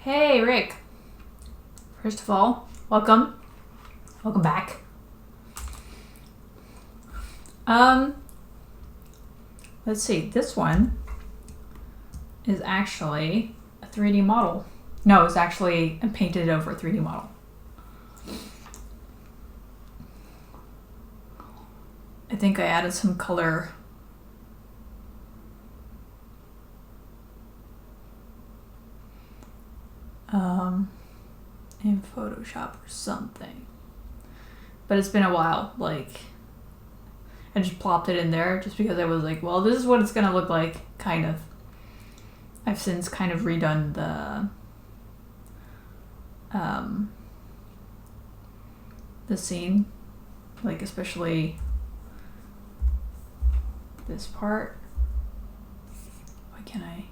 Hey, Rick. First of all, welcome. Welcome back. Let's see. This one is actually a 3D model. No, it's actually a painted over 3D model. I think I added some color. In Photoshop or something. But it's been a while. Like, I just plopped it in there just because I was like, well, this is what it's gonna look like, kind of. I've since kind of redone the scene, like especially this part. Why can't I?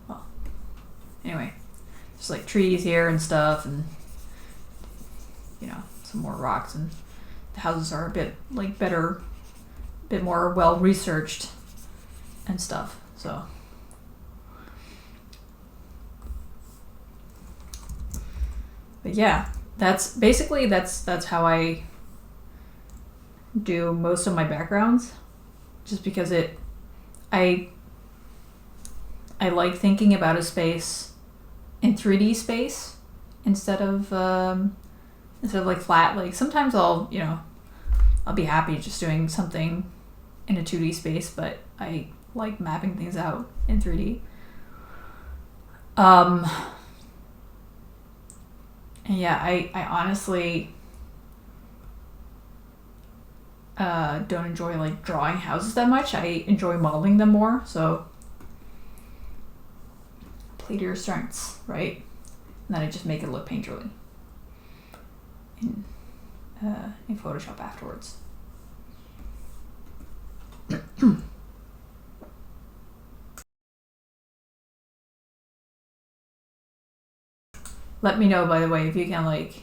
Well, anyway, there's like trees here and stuff, and some more rocks, and the houses are a bit like better, a bit more well researched and stuff. So. But yeah, that's how I do most of my backgrounds, just because I like thinking about a space in 3D space instead of like flat. Like sometimes I'll be happy just doing something in a 2D space, but I like mapping things out in 3D. And yeah, I honestly don't enjoy like drawing houses that much. I enjoy modeling them more. So play to your strengths, right? And then I just make it look painterly in Photoshop afterwards. Let me know, by the way, if you can like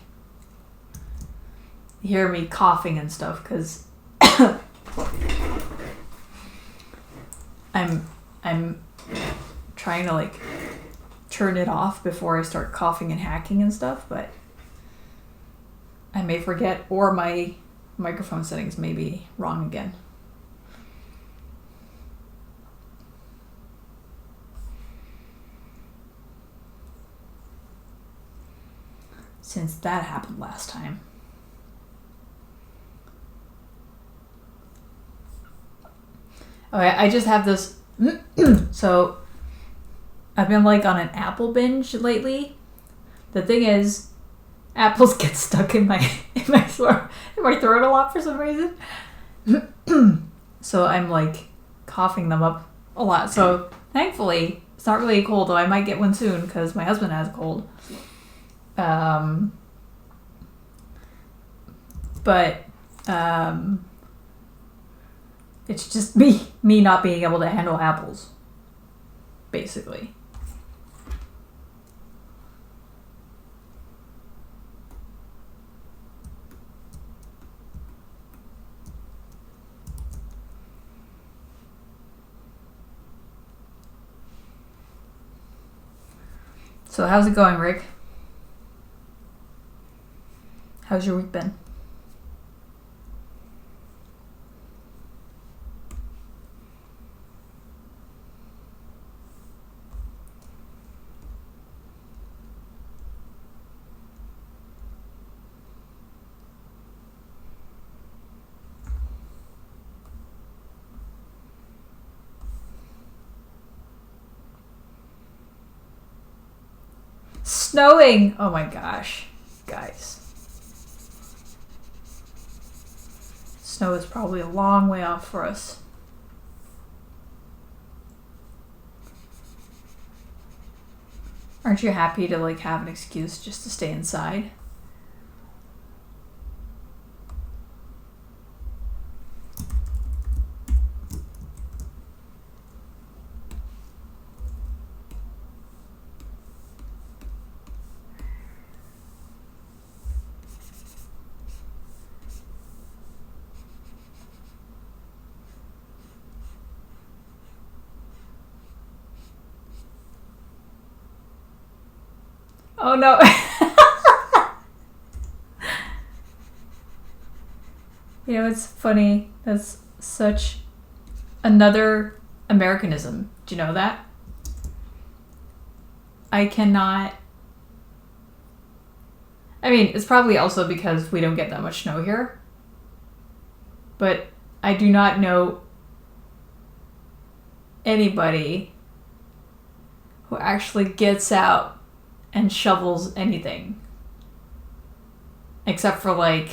hear me coughing and stuff, because I'm trying to like turn it off before I start coughing and hacking and stuff, but I may forget, or my microphone settings may be wrong again. Since that happened last time. Okay, I just have this. So I've been like on an apple binge lately. The thing is, apples get stuck in my throat a lot for some reason. So I'm like coughing them up a lot. So thankfully, it's not really a cold, though I might get one soon because my husband has a cold. But it's just me not being able to handle apples, basically. So how's it going, Rick? How's your week been? Snowing! Oh my gosh, guys. Snow is probably a long way off for us. Aren't you happy to like have an excuse just to stay inside? Oh no. It's funny. That's such another Americanism. Do you know that? I cannot. I mean, it's probably also because we don't get that much snow here. But I do not know anybody who actually gets out and shovels anything. Except for like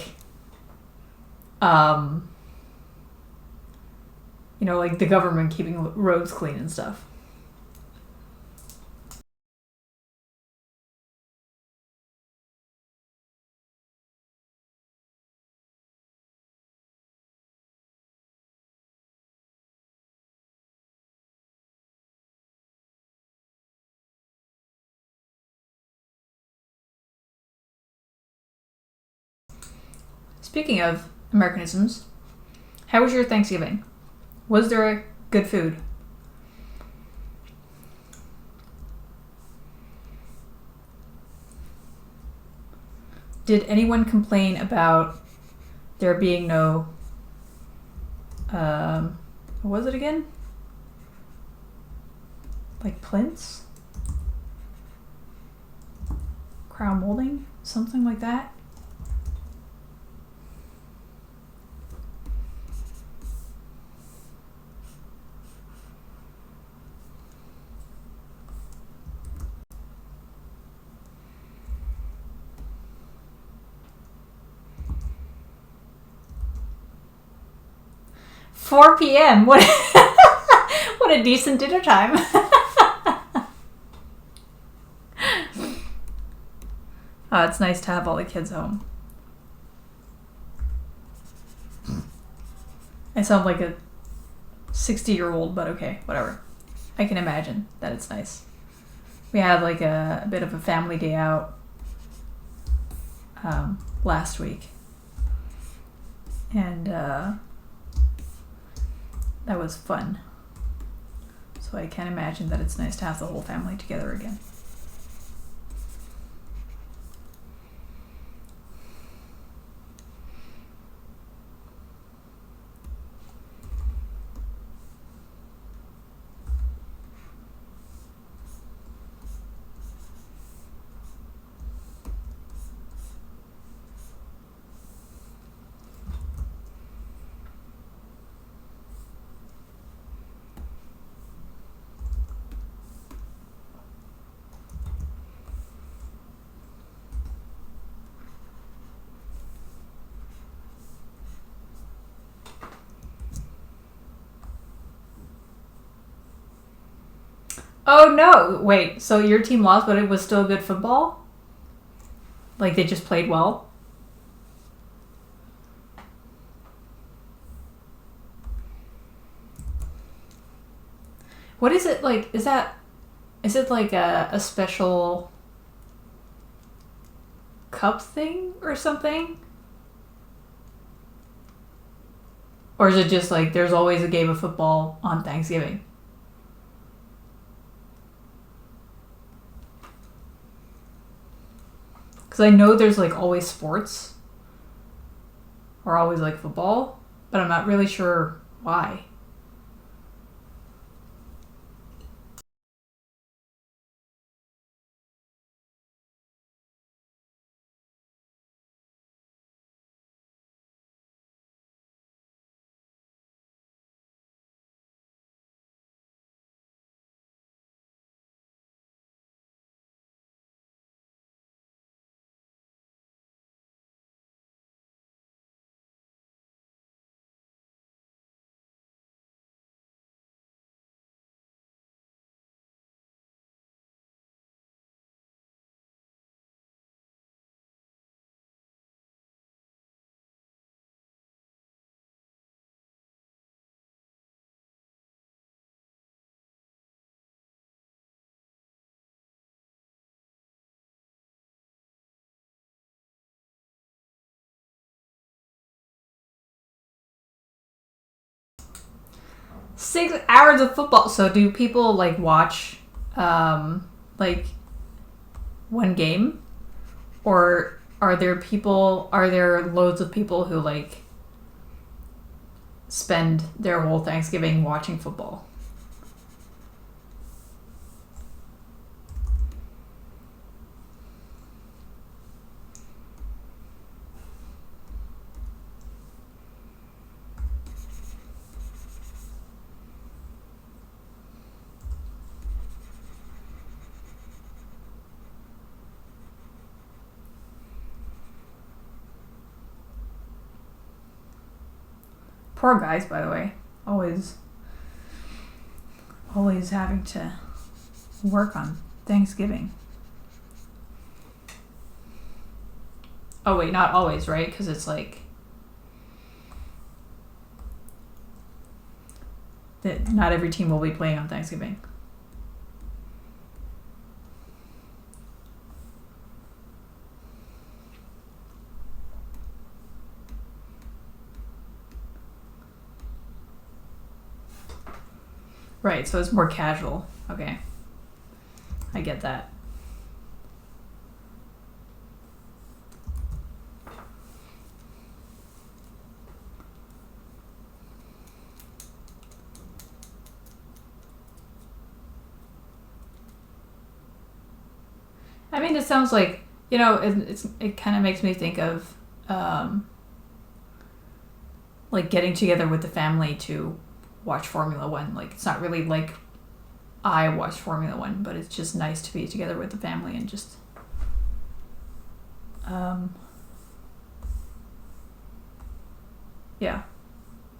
the government keeping roads clean and stuff. Speaking of Americanisms, how was your Thanksgiving? Was there good food? Did anyone complain about there being no what was it again? Like plinths? Crown molding? Something like that? $4 p.m. What what a decent dinner time. Oh, it's nice to have all the kids home. I sound like a 60-year-old, but okay, whatever. I can imagine that it's nice. We had like a bit of a family day out last week. And that was fun. So I can imagine that it's nice to have the whole family together again. Oh no! Wait, so your team lost, but it was still good football? Like they just played well? What is it like? Is it like a special cup thing or something? Or is it just like there's always a game of football on Thanksgiving? Because I know there's like always sports or always like football, but I'm not really sure why. Six hours of football. So do people like watch like one game, or are there loads of people who like spend their whole Thanksgiving watching football? Poor guys, by the way. Always having to work on Thanksgiving. Oh wait, not always, right? Because it's like that not every team will be playing on Thanksgiving. Right, so it's more casual. Okay. I get that. I mean, it sounds like, you know, it kind of makes me think of like getting together with the family to watch Formula One. Like, it's not really like I watch Formula One, but it's just nice to be together with the family and just yeah,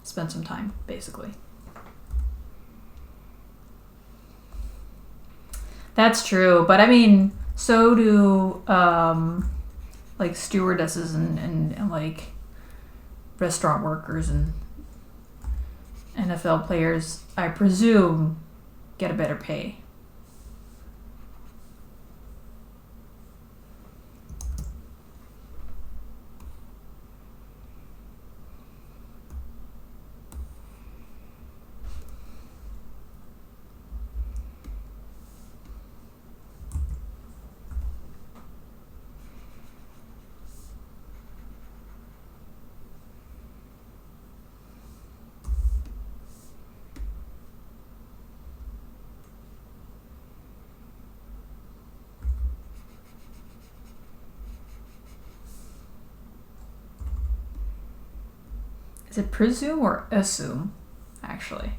spend some time, basically. That's true, but I mean, so do like stewardesses and like restaurant workers and NFL players, I presume, get a better pay. Is it presume or assume, actually?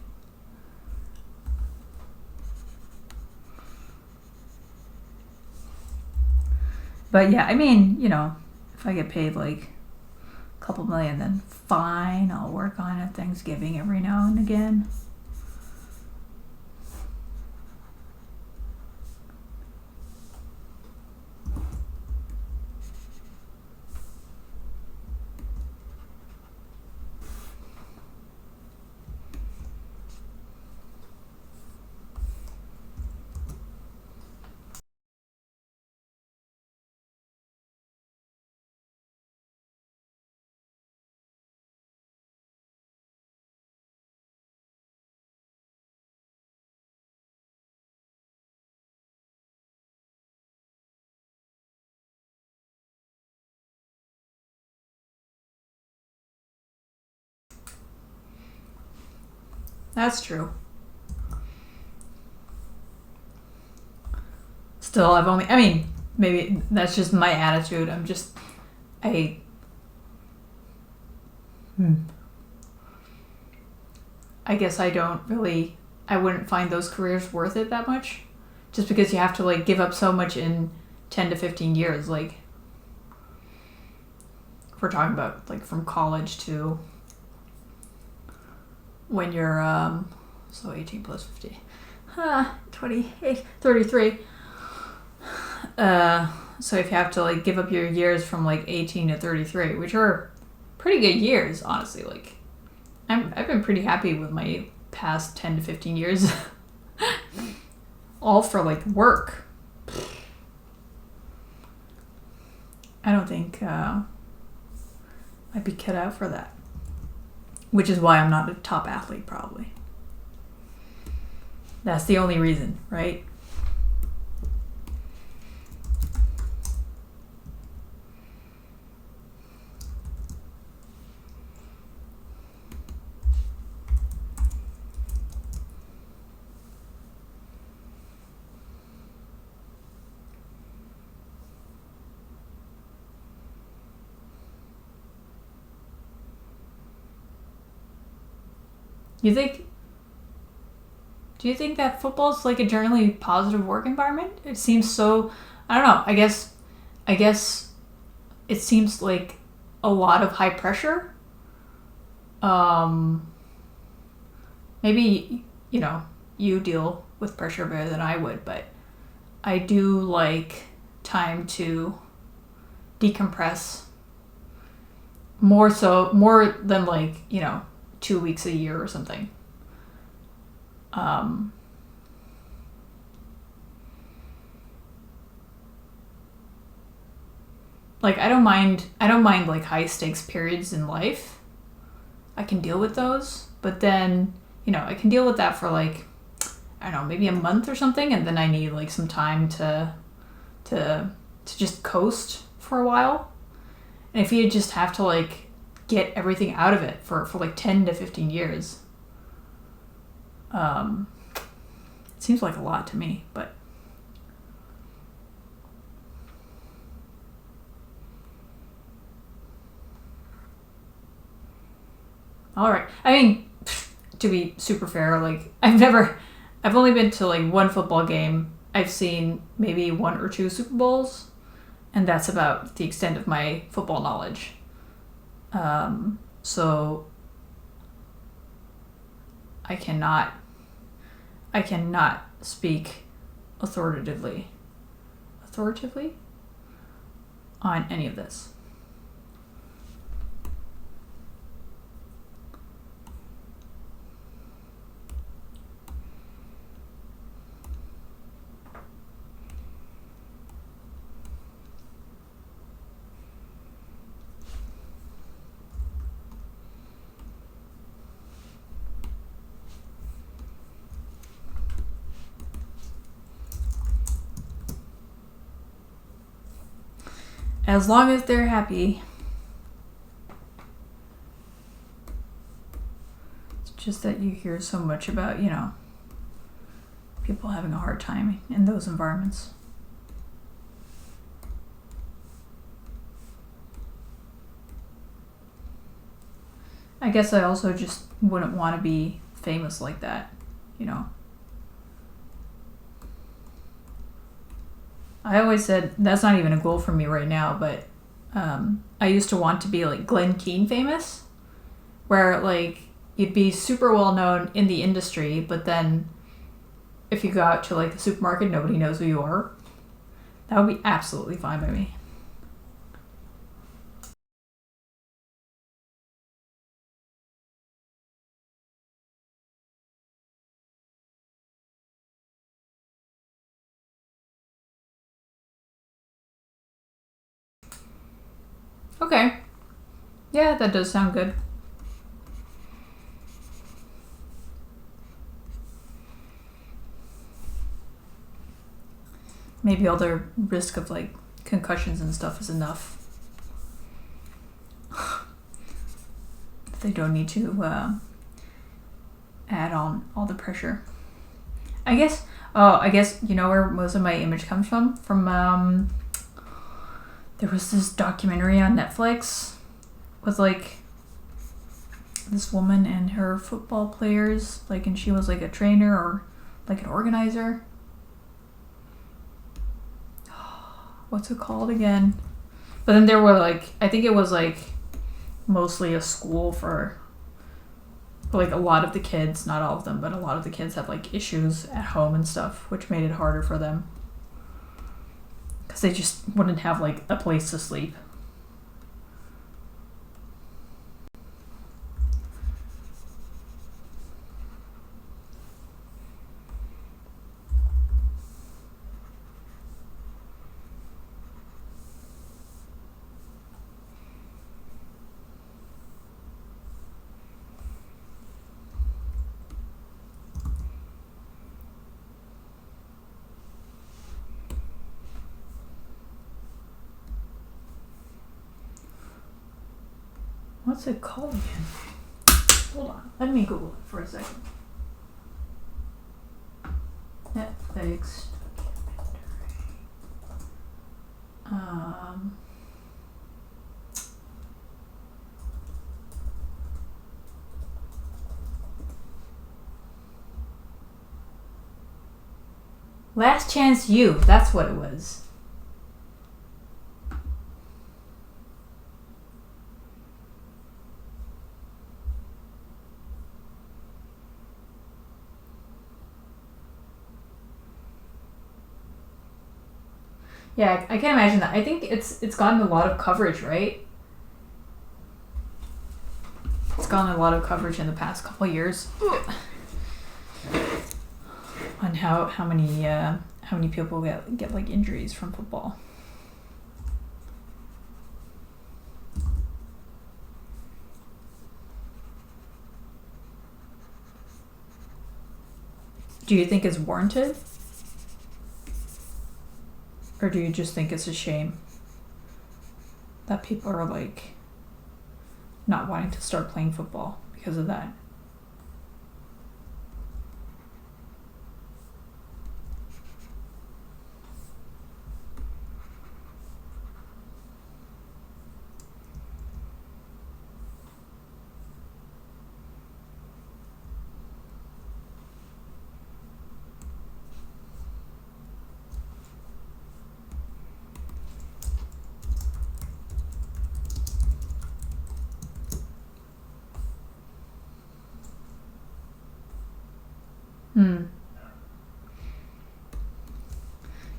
But yeah, I mean, you know, if I get paid like a couple million, then fine, I'll work on a Thanksgiving every now and again. That's true. Still, I mean, maybe that's just my attitude. I guess I wouldn't find those careers worth it that much. Just because you have to like give up so much in 10 to 15 years. Like, if we're talking about like from college to when you're, so 18 plus 50, 28, 33. So if you have to like give up your years from like 18 to 33, which are pretty good years, honestly. Like, I've been pretty happy with my past 10 to 15 years. All for like work. I don't think I'd be cut out for that. Which is why I'm not a top athlete, probably. That's the only reason, right? You think? Do you think that football's like a generally positive work environment? It seems so. I don't know. I guess it seems like a lot of high pressure. Um, Maybe you deal with pressure better than I would, but I do like time to decompress more than like 2 weeks a year or something. Um, like I don't mind like high stakes periods in life. I can deal with those, but then I can deal with that for like I don't know, maybe a month or something, and then I need like some time to just coast for a while. And if you just have to like get everything out of it for like 10 to 15 years, it seems like a lot to me, but all right. I mean, to be super fair, like I've only been to like one football game. I've seen maybe one or two Super Bowls, and that's about the extent of my football knowledge. So I cannot speak authoritatively on any of this. As long as they're happy. It's just that you hear so much about, people having a hard time in those environments. I guess I also just wouldn't want to be famous like that, I always said that's not even a goal for me right now, but I used to want to be like Glenn Keane famous, where like you'd be super well known in the industry, but then if you go out to like the supermarket, nobody knows who you are. That would be absolutely fine by me. Okay. Yeah, that does sound good. Maybe all the risk of like concussions and stuff is enough. They don't need to add on all the pressure. I guess you know where most of my image comes from? From there was this documentary on Netflix with like this woman and her football players, like, and she was like a trainer or like an organizer. What's it called again? But then there were like, I think it was like mostly a school for like a lot of the kids, not all of them, but a lot of the kids had like issues at home and stuff, which made it harder for them because they just wouldn't have like a place to sleep. What's it called again? Hold on, let me Google it for a second. Netflix documentary. Last Chance U. That's what it was. Yeah, I can't imagine that. I think it's gotten a lot of coverage, right? It's gotten a lot of coverage in the past couple of years on how many people get like injuries from football. Do you think it's warranted? Or do you just think it's a shame that people are like not wanting to start playing football because of that?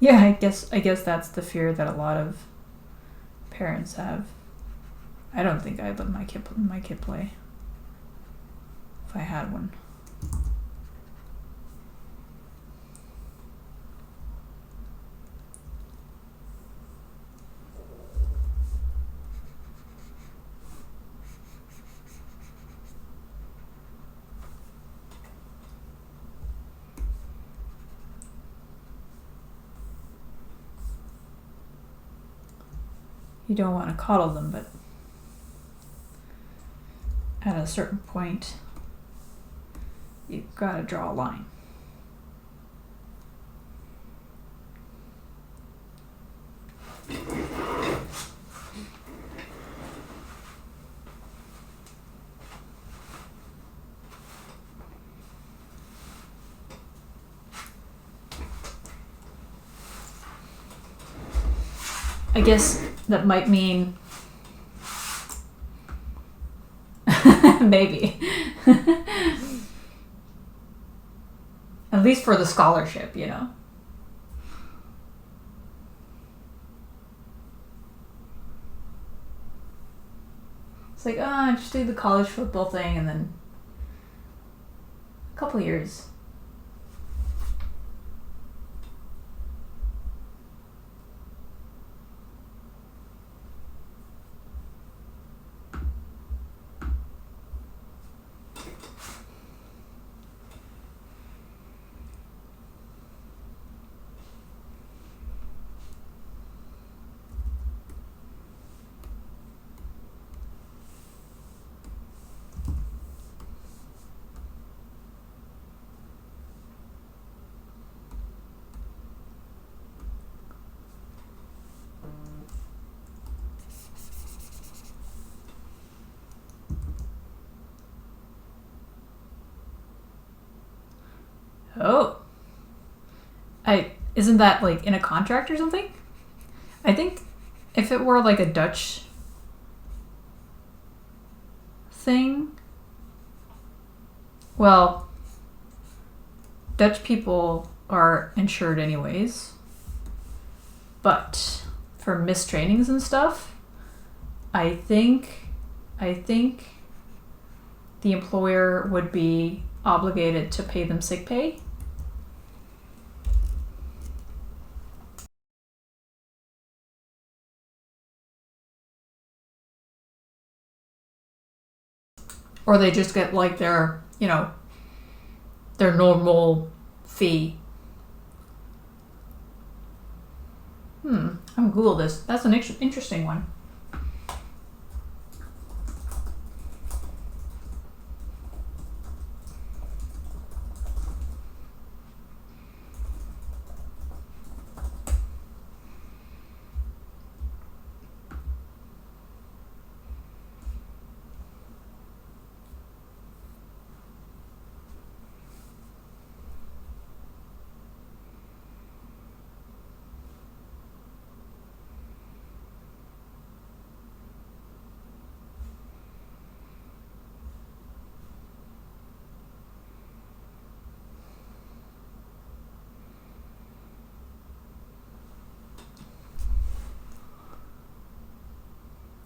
Yeah, I guess that's the fear that a lot of parents have. I don't think I'd let my kid play if I had one. You don't want to coddle them, but at a certain point, you've got to draw a line. I guess that might mean maybe. At least for the scholarship, you know. It's like, just do the college football thing and then a couple years. Oh. Isn't that like in a contract or something? I think if it were like a Dutch thing, well, Dutch people are insured anyways, but for missed trainings and stuff, I think the employer would be obligated to pay them sick pay. Or they just get like their normal fee. I'm gonna Google this. That's an interesting one.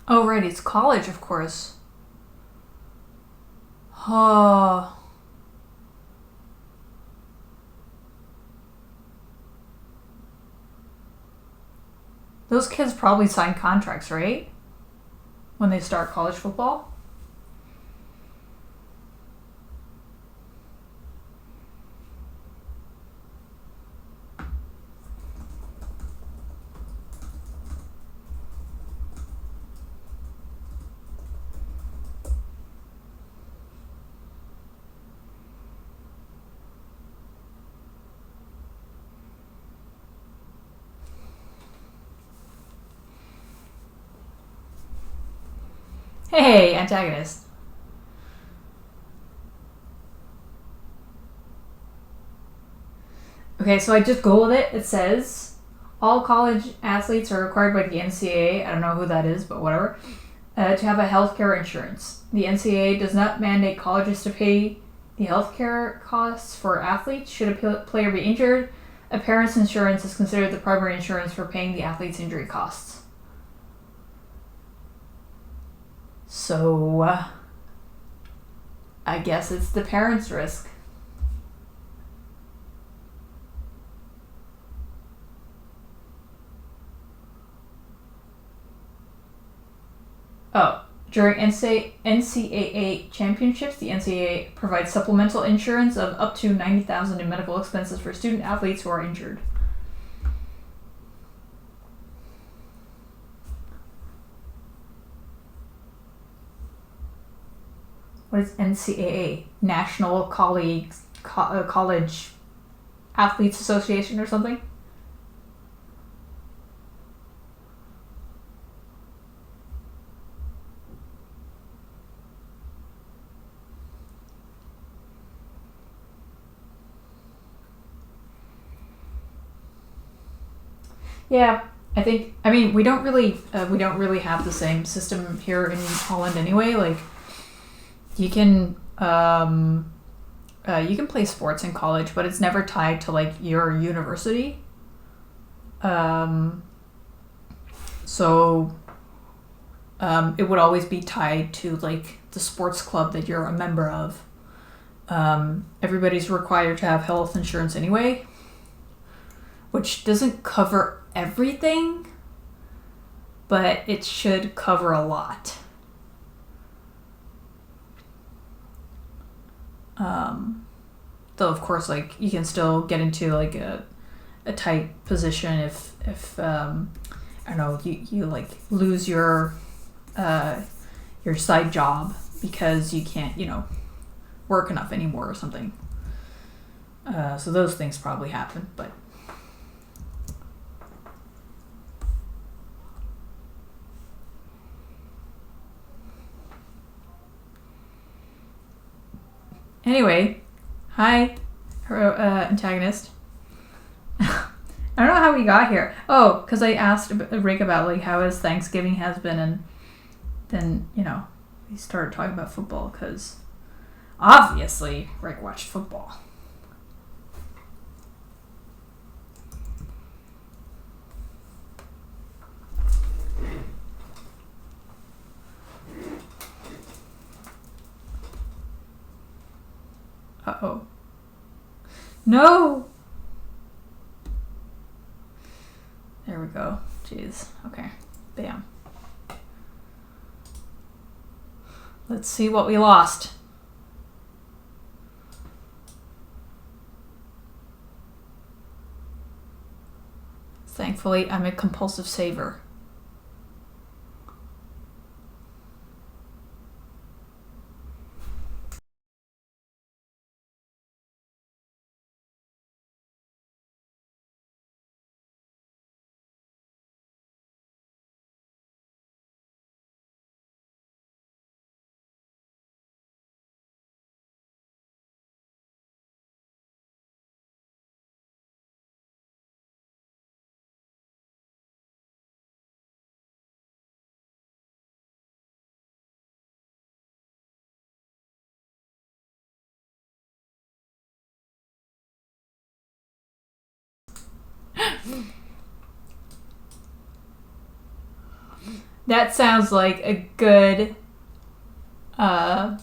Oh, right, it's college, of course. Oh. Those kids probably sign contracts, right? When they start college football? Hey, antagonist. Okay, so I just googled it. It says all college athletes are required by the NCAA. I don't know who that is, but whatever. To have a healthcare insurance. The NCAA does not mandate colleges to pay the healthcare costs for athletes. Should a player be injured, a parent's insurance is considered the primary insurance for paying the athlete's injury costs. So, I guess it's the parent's risk. Oh, during NCAA championships, the NCAA provides supplemental insurance of up to $90,000 in medical expenses for student athletes who are injured. What is NCAA? National College Athletes Association or something? Yeah, I think. I mean, we don't really have the same system here in Holland anyway. Like, you can you can play sports in college, but it's never tied to like your university. Um, so it would always be tied to like the sports club that you're a member of. Everybody's required to have health insurance anyway, which doesn't cover everything, but it should cover a lot. Though of course, like you can still get into like a tight position if I don't know, you like lose your side job because you can't work enough anymore or something. So those things probably happen, but anyway, hi, antagonist. I don't know how we got here. Oh, because I asked Rick about like how his Thanksgiving has been, and then we started talking about football because obviously Rick watched football. Uh-oh. No! There we go. Jeez. Okay. Bam. Let's see what we lost. Thankfully, I'm a compulsive saver. That sounds like a good. Uh,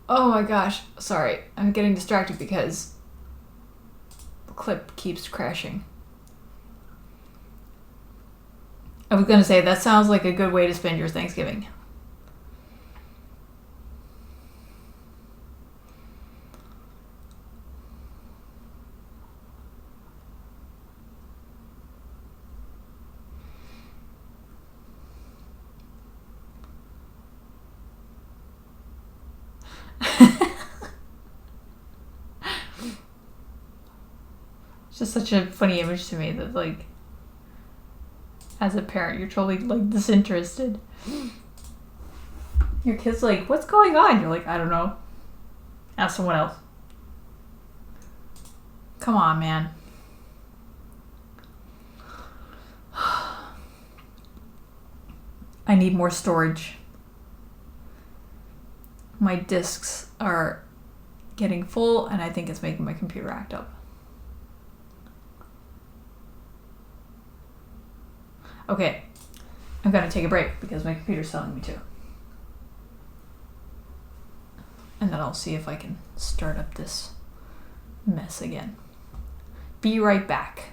oh my gosh. Sorry. I'm getting distracted because the clip keeps crashing. I was going to say, that sounds like a good way to spend your Thanksgiving. It's just such a funny image to me that, like, as a parent, you're totally, like, disinterested. Your kid's like, what's going on? You're like, I don't know. Ask someone else. Come on, man. I need more storage. My disks are getting full, and I think it's making my computer act up. Okay, I'm gonna take a break because my computer's telling me to. And then I'll see if I can start up this mess again. Be right back.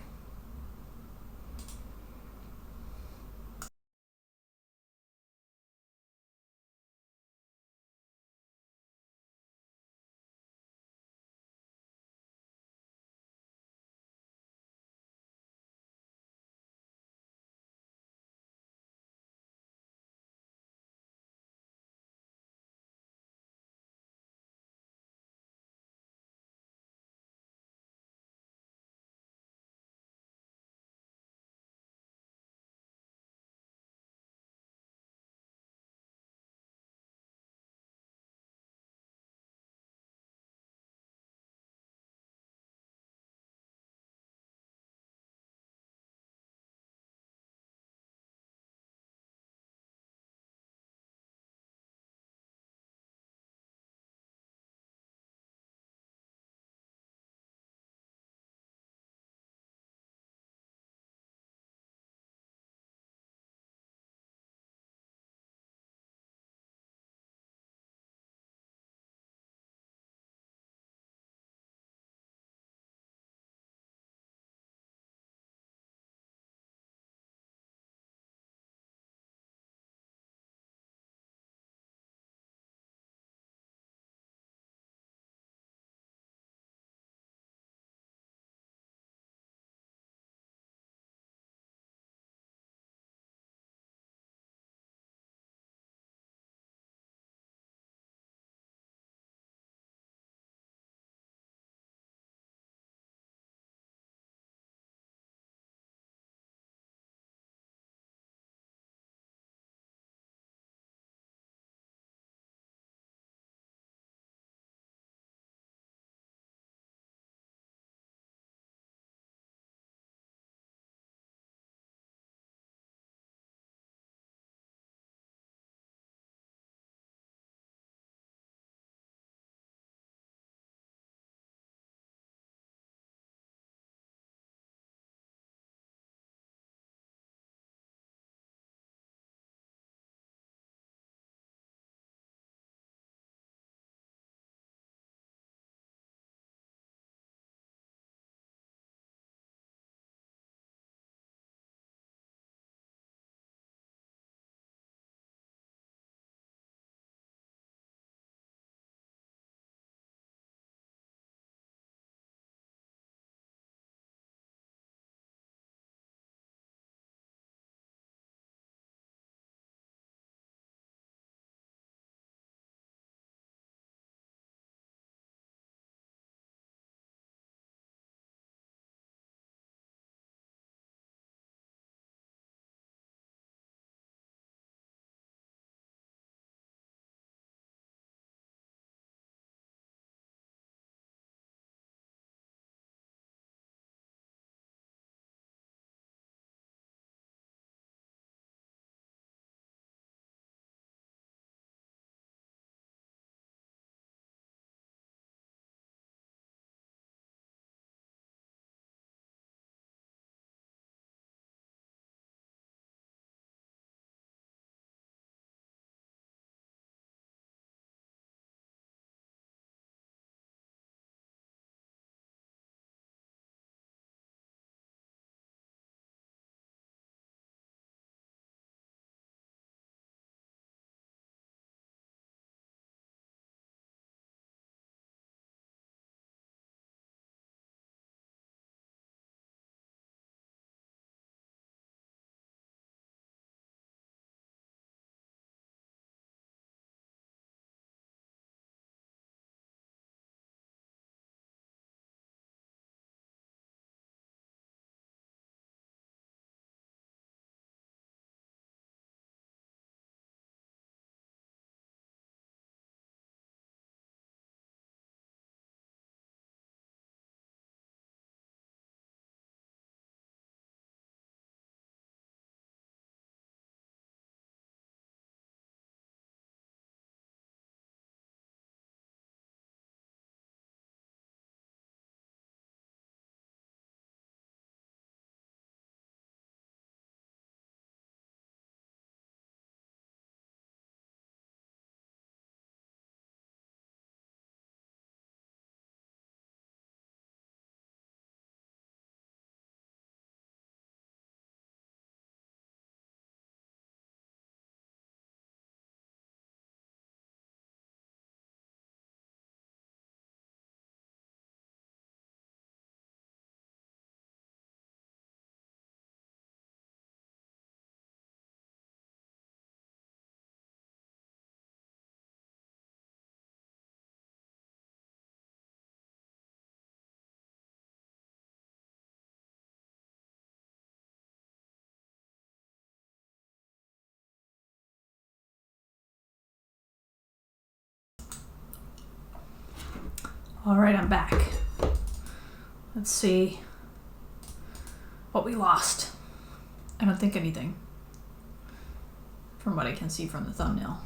Alright, I'm back. Let's see what we lost. I don't think anything, from what I can see from the thumbnail.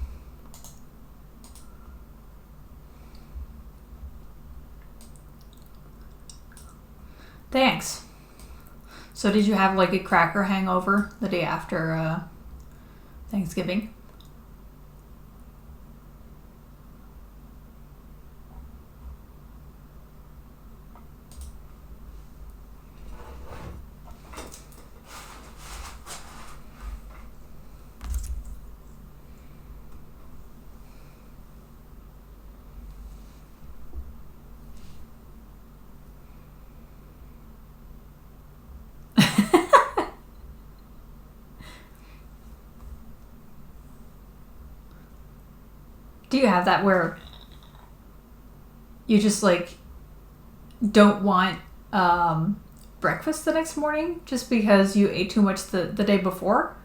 Thanks. So did you have like a cracker hangover the day after Thanksgiving? Do you have that where you just like don't want breakfast the next morning just because you ate too much the day before?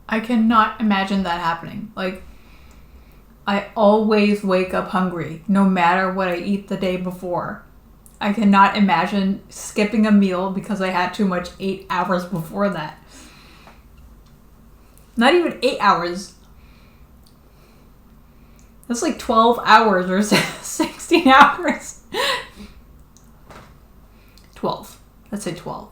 I cannot imagine that happening. Like, I always wake up hungry, no matter what I eat the day before. I cannot imagine skipping a meal because I had too much 8 hours before that. Not even 8 hours. That's like 12 hours or 16 hours. 12. Let's say 12.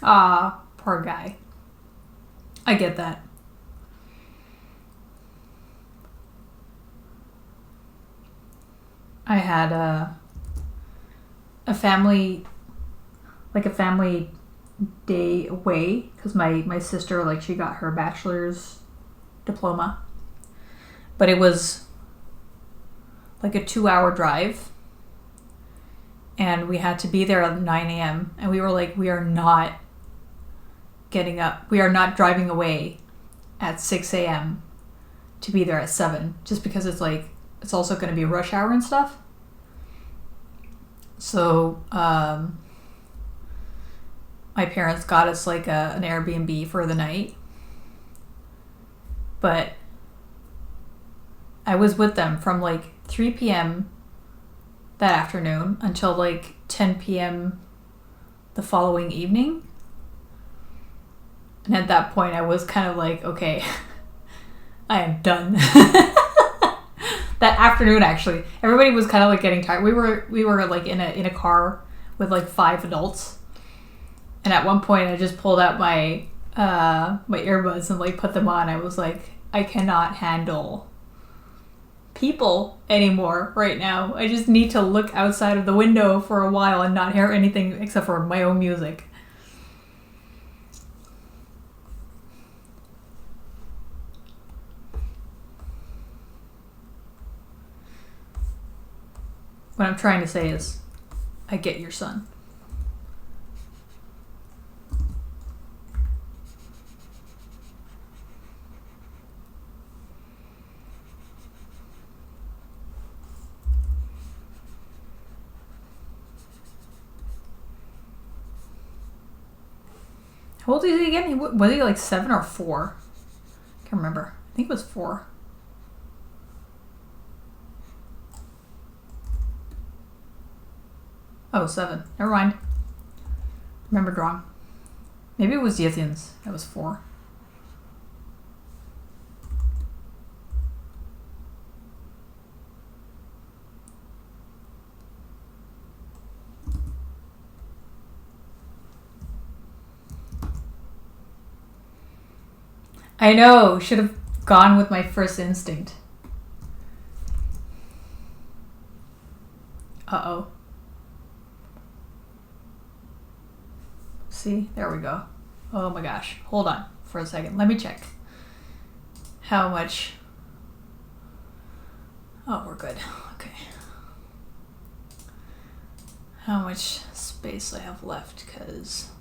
Ah, poor guy. I get that. I had a family, like a family day away because my sister, like, she got her bachelor's diploma, but it was like a 2-hour drive, and we had to be there at 9 a.m. and we were like, we are not getting up, we are not driving away at 6 a.m. to be there at 7, just because it's like, it's also going to be rush hour and stuff. So my parents got us like an Airbnb for the night, but I was with them from like 3 p.m. that afternoon until like 10 p.m. the following evening. And at that point I was kind of like, okay, I am done. That afternoon, actually, everybody was kind of like getting tired. We were like in a car with like 5 adults, and at one point I just pulled out my my earbuds and like put them on. I was like, I cannot handle people anymore right now. I just need to look outside of the window for a while and not hear anything except for my own music. What I'm trying to say is, I get your son. How old is he again? Was he like 7 or 4? Can't remember. I think it was 4. Oh, 7. Never mind. Remembered wrong. Maybe it was Yithian's. That was 4. I know. Should have gone with my first instinct. Uh-oh. See? There we go. Oh my gosh. Hold on for a second. Let me check. How much... Oh, we're good. Okay. How much space I have left, because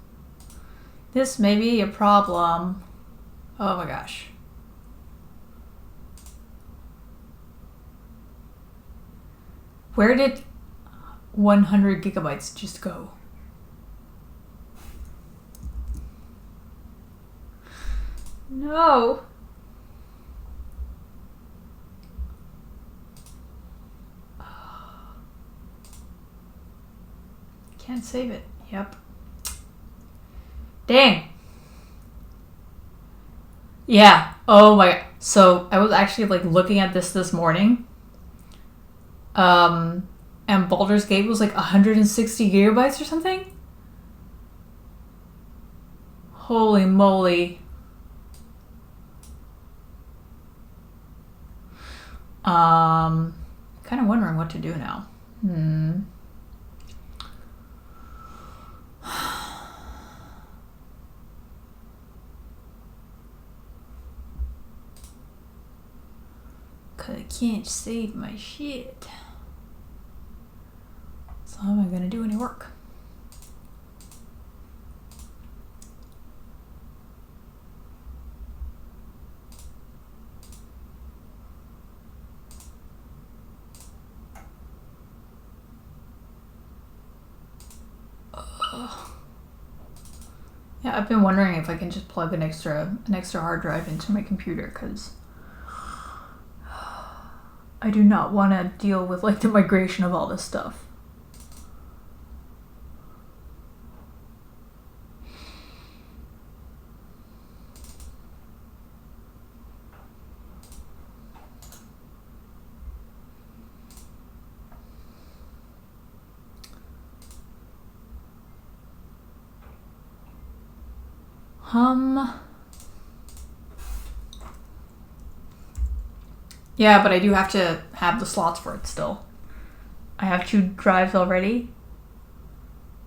this may be a problem. Oh my gosh. Where did 100 gigabytes just go? No. Can't save it. Yep. Dang. Yeah. Oh my. So I was actually like looking at this morning. And Baldur's Gate was like 160 gigabytes or something. Holy moly. Kind of wondering what to do now. Cause I can't save my shit. So how am I gonna do any work? Yeah, I've been wondering if I can just plug an extra hard drive into my computer, because I do not want to deal with like the migration of all this stuff. Yeah, but I do have to have the slots for it still. I have 2 drives already.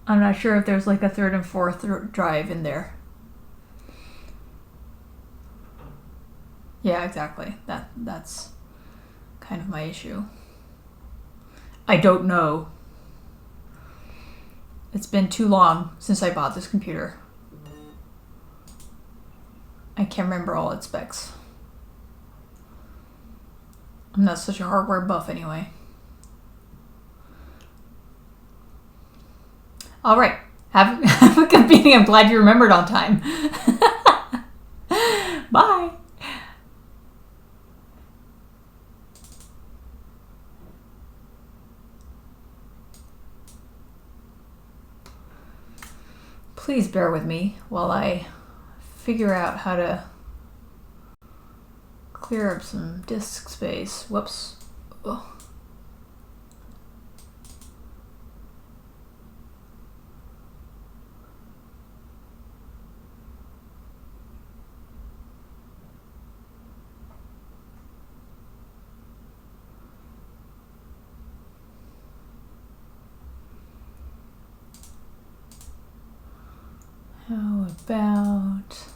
I'm not sure if there's like a 3rd and 4th drive in there. Yeah, exactly. That's kind of my issue. I don't know. It's been too long since I bought this computer. I can't remember all its specs. I'm not such a hardware buff anyway. All right. Have a good meeting. I'm glad you remembered on time. Bye. Please bear with me while I figure out how to clear up some disk space. Whoops. Oh. How about...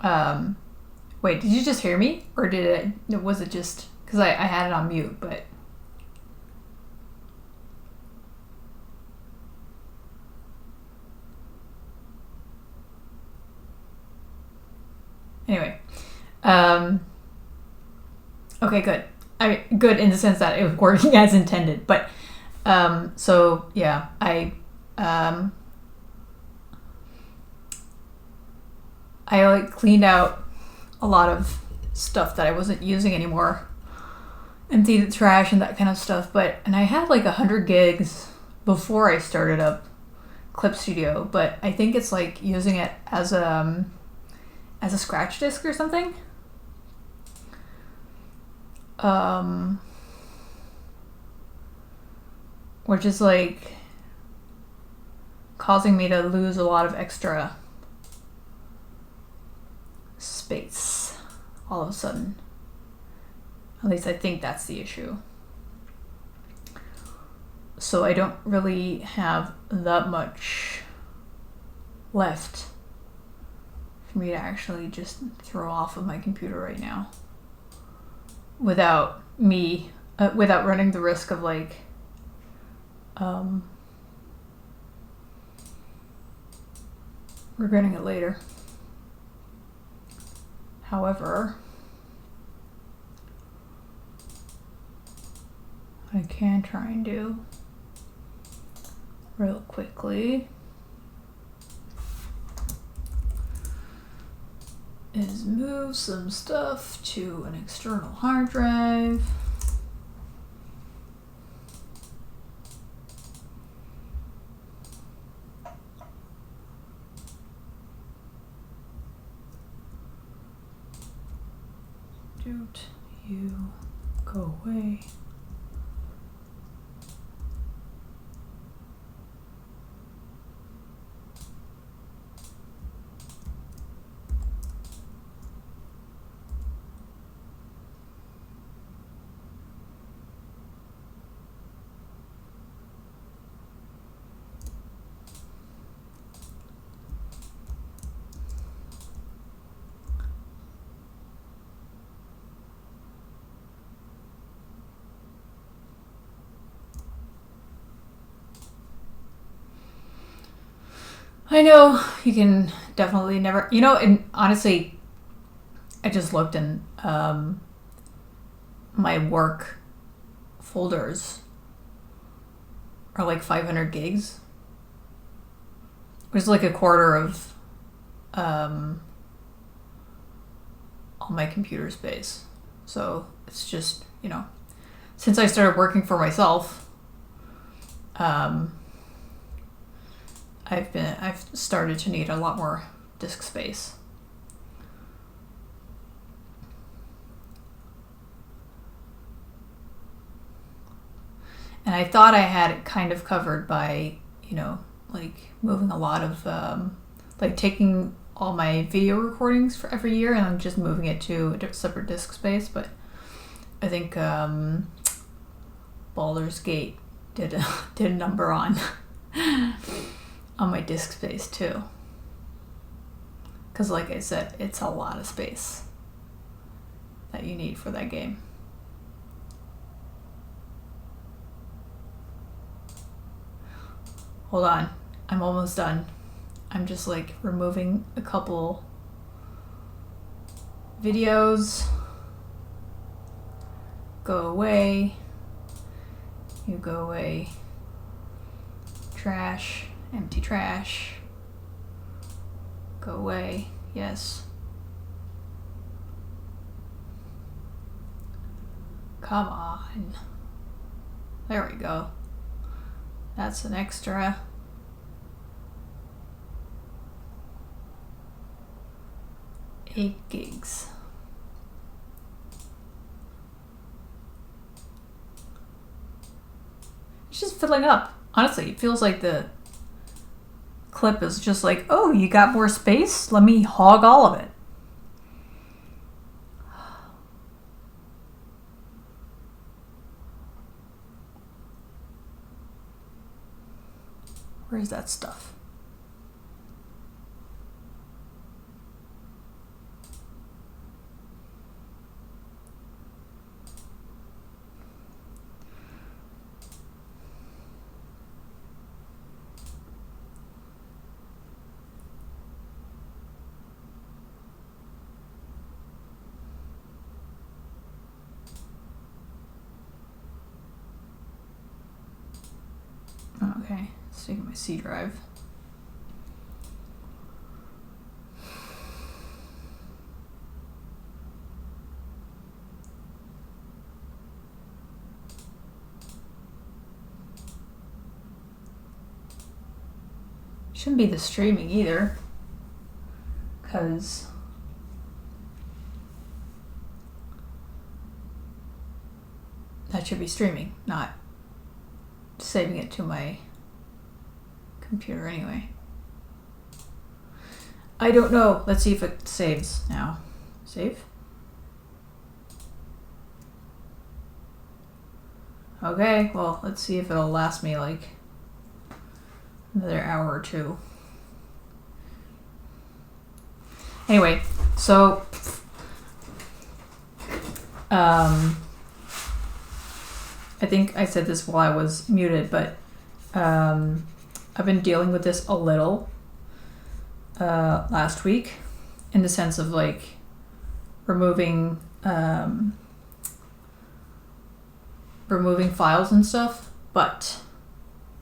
Wait, did you just hear me? Or was it just, because I had it on mute, but. Anyway. Okay, good. Good in the sense that it was working as intended, but, so, yeah, I like cleaned out a lot of stuff that I wasn't using anymore, emptied the trash and that kind of stuff. And I had like 100 gigs before I started up Clip Studio, but I think it's like using it as a scratch disk or something. Which is like causing me to lose a lot of extra space all of a sudden. At least I think that's the issue. So I don't really have that much left for me to actually just throw off of my computer right now without running the risk of like regretting it later. However, I can try and do real quickly is move some stuff to an external hard drive. Don't you go away. I know you can definitely never, and honestly, I just looked and my work folders are like 500 gigs, which is like a quarter of all my computer space. So it's just, since I started working for myself, I've started to need a lot more disk space. And I thought I had it kind of covered by, like moving a lot of, like taking all my video recordings for every year and I'm just moving it to a separate disk space. But I think Baldur's Gate did a number on my disk space too. Because like I said, it's a lot of space that you need for that game. Hold on, I'm almost done. I'm just like removing a couple videos. Go away. You go away. Trash. Empty trash. Go away. Yes. Come on. There we go. That's an extra. $8 gigs. It's just filling up. Honestly, it feels like the clip is just like, oh, you got more space? Let me hog all of it. Where's that stuff? Okay, let's take my C drive. Shouldn't be the streaming either, because that should be streaming, not saving it to my computer anyway. I don't know. Let's see if it saves now. Save. Okay, well, let's see if it'll last me like another hour or two. Anyway, so I think I said this while I was muted, but I've been dealing with this a little last week, in the sense of like removing files and stuff, but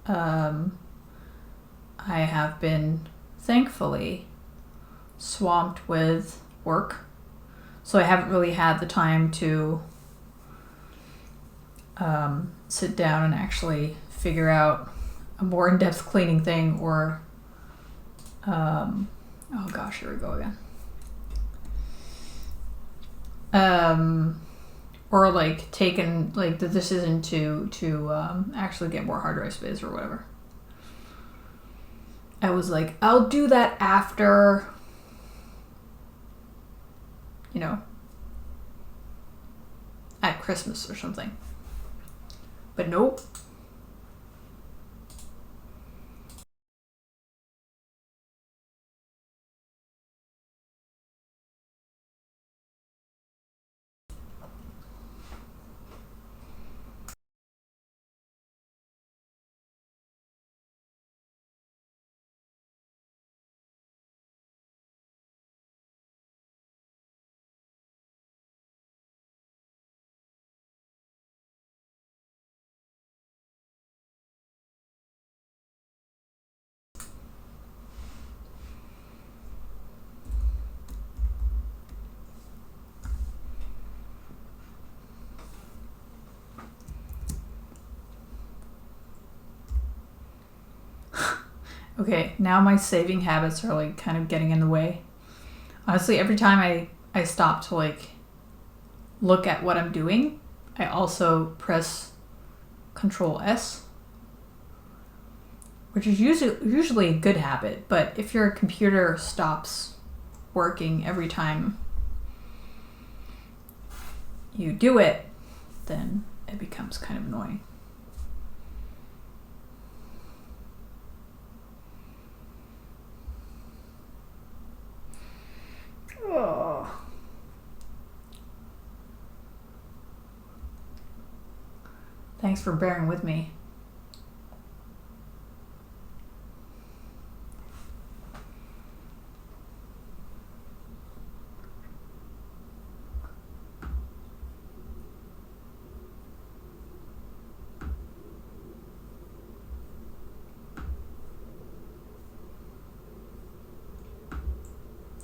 I have been thankfully swamped with work, so I haven't really had the time to sit down and actually figure out a more in-depth cleaning thing, or oh gosh, here we go again. Or like taken like the decision to actually get more hard drive space or whatever. I was like, I'll do that after, you know, at Christmas or something. But nope. Okay, now my saving habits are like kind of getting in the way. Honestly, every time I stop to like look at what I'm doing, I also press Control S, which is usually a good habit, but if your computer stops working every time you do it, then it becomes kind of annoying. Oh. Thanks for bearing with me.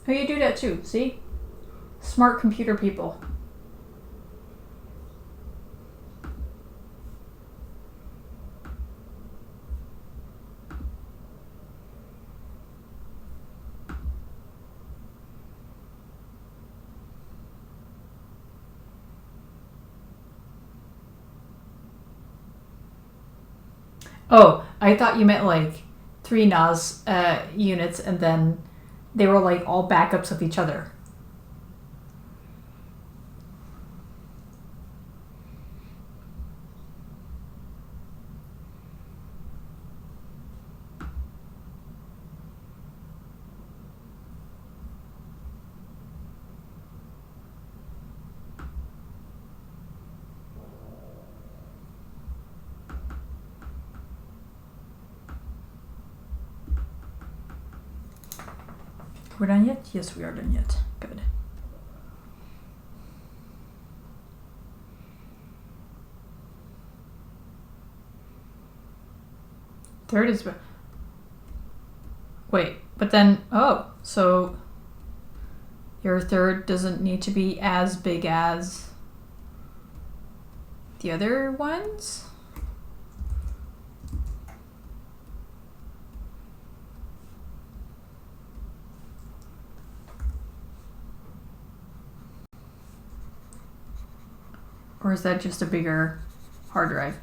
Oh, you do that too, see? Smart computer people. Oh, I thought you meant like 3 NAS units, and then they were like all backups of each other. We're done yet? Yes, we are done yet. Good. Third is... Wait, but then... Oh, so... Your third doesn't need to be as big as the other ones? Or is that just a bigger hard drive?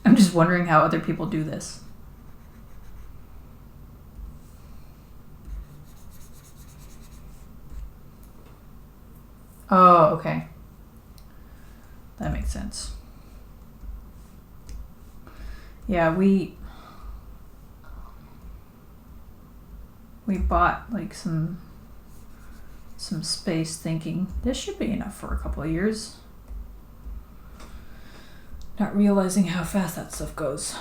I'm just wondering how other people do this. Oh, okay. That makes sense. Yeah, we bought like some space thinking this should be enough for a couple of years. Not realizing how fast that stuff goes.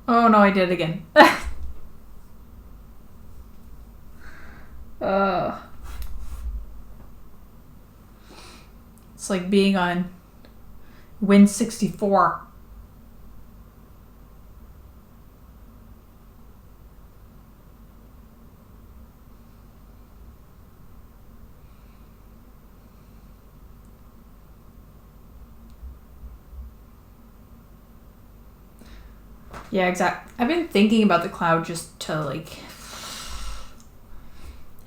Oh no, I did it again. It's like being on Win 64. Yeah, exactly. I've been thinking about the cloud just to like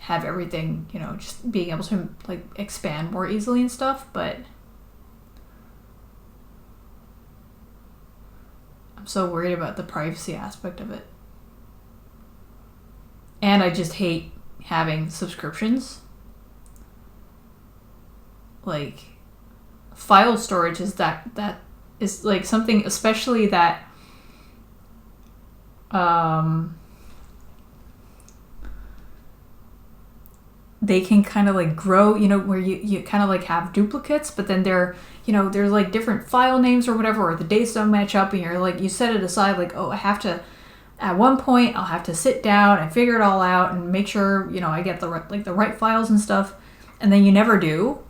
have everything, you know, just being able to like expand more easily and stuff, but I'm so worried about the privacy aspect of it. And I just hate having subscriptions. Like file storage is that is like something especially that they can kind of like grow, you know, where you kind of like have duplicates, but then they're, you know, there's like different file names or whatever, or the dates don't match up, and you're like, you set it aside like, oh, I have to, at one point I'll have to sit down and figure it all out and make sure, you know, I get the right files and stuff, and then you never do,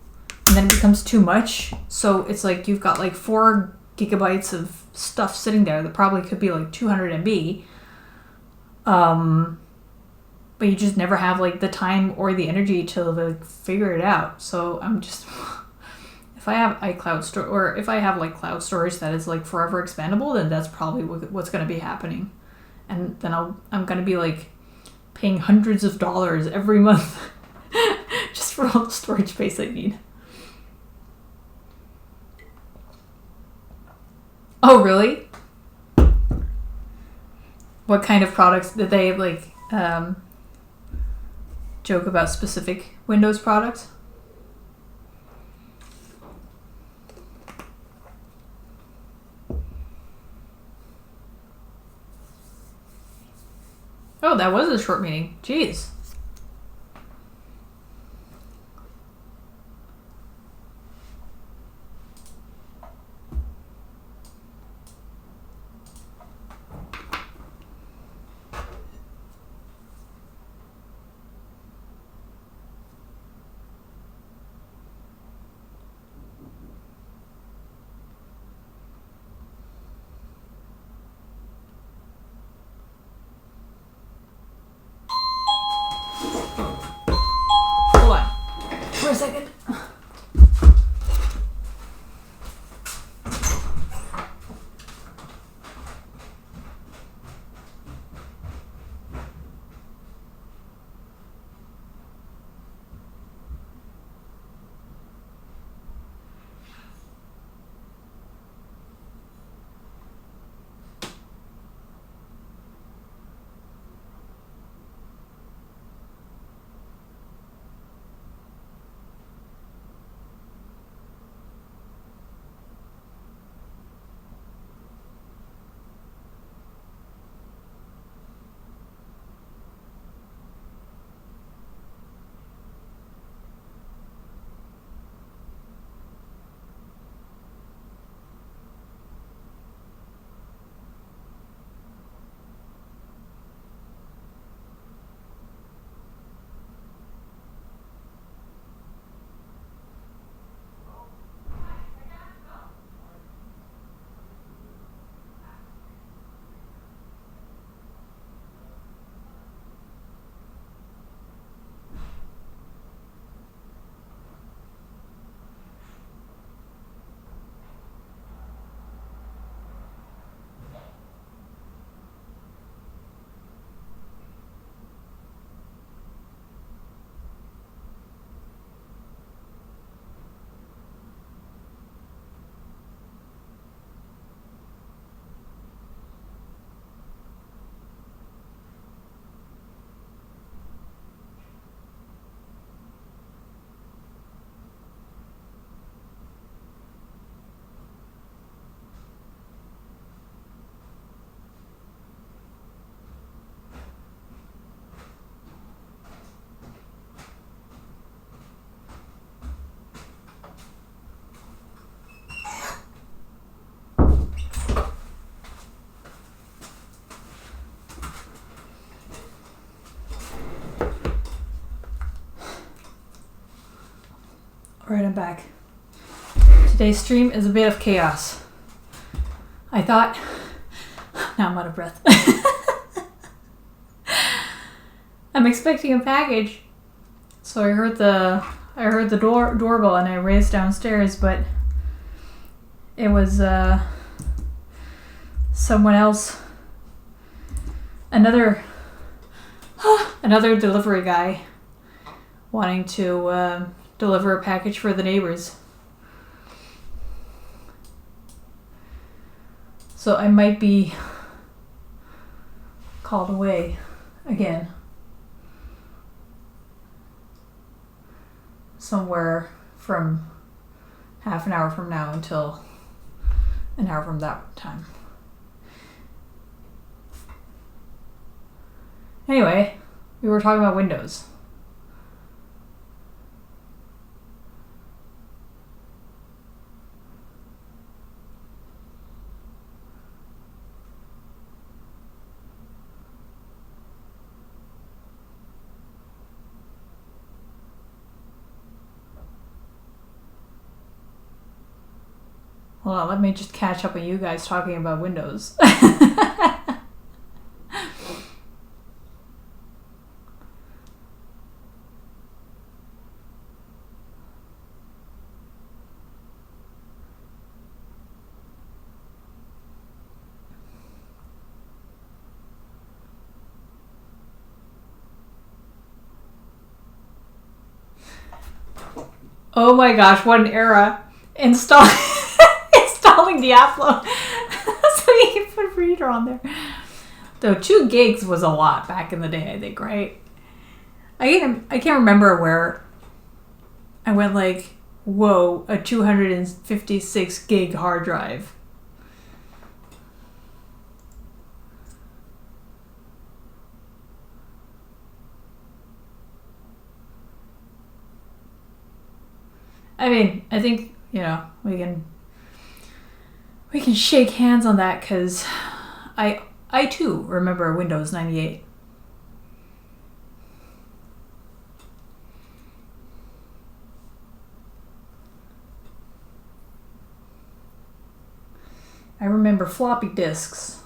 and then it becomes too much. So it's like you've got like 4 gigabytes of stuff sitting there that probably could be like 200 MB. But you just never have like the time or the energy to like figure it out. So I'm just, if I have iCloud store, or if I have like cloud storage that is like forever expandable, then that's probably what's going to be happening. And then I'm going to be like paying hundreds of dollars every month just for all the storage space I need. Oh, really? What kind of products did they like joke about specific Windows products? Oh, that was a short meeting. Jeez. Hold on. For a second. Alright, I'm back. Today's stream is a bit of chaos. I thought... Now I'm out of breath. I'm expecting a package. So I heard the doorbell and I raced downstairs, but it was someone else. Another delivery guy wanting to deliver a package for the neighbors. So I might be called away again. Somewhere from half an hour from now until an hour from that time. Anyway, we were talking about Windows. Hold on, let me just catch up with you guys talking about Windows. Oh my gosh, what an era. Installing Diablo so you can put Reader on there. Though 2 gigs was a lot back in the day, I think, right? I can't remember where I went like, whoa, a 256 gig hard drive. I mean, I think, you know, we can shake hands on that because I too remember Windows 98. I remember floppy disks.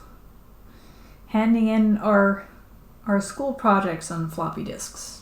Handing in our school projects on floppy disks.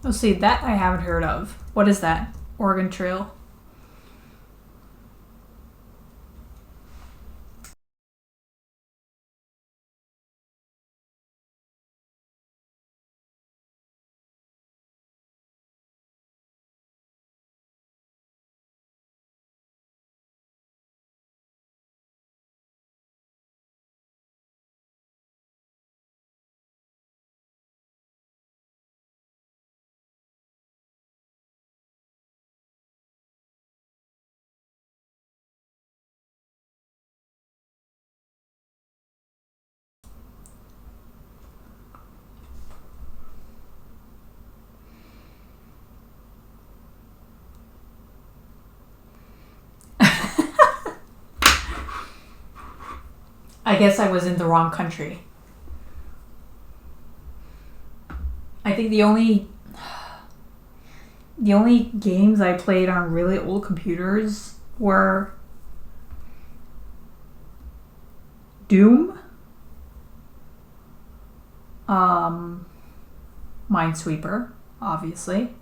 Oh, see, that I haven't heard of. What is that? Oregon Trail? I guess I was in the wrong country. I think the only games I played on really old computers were Doom, Minesweeper, obviously.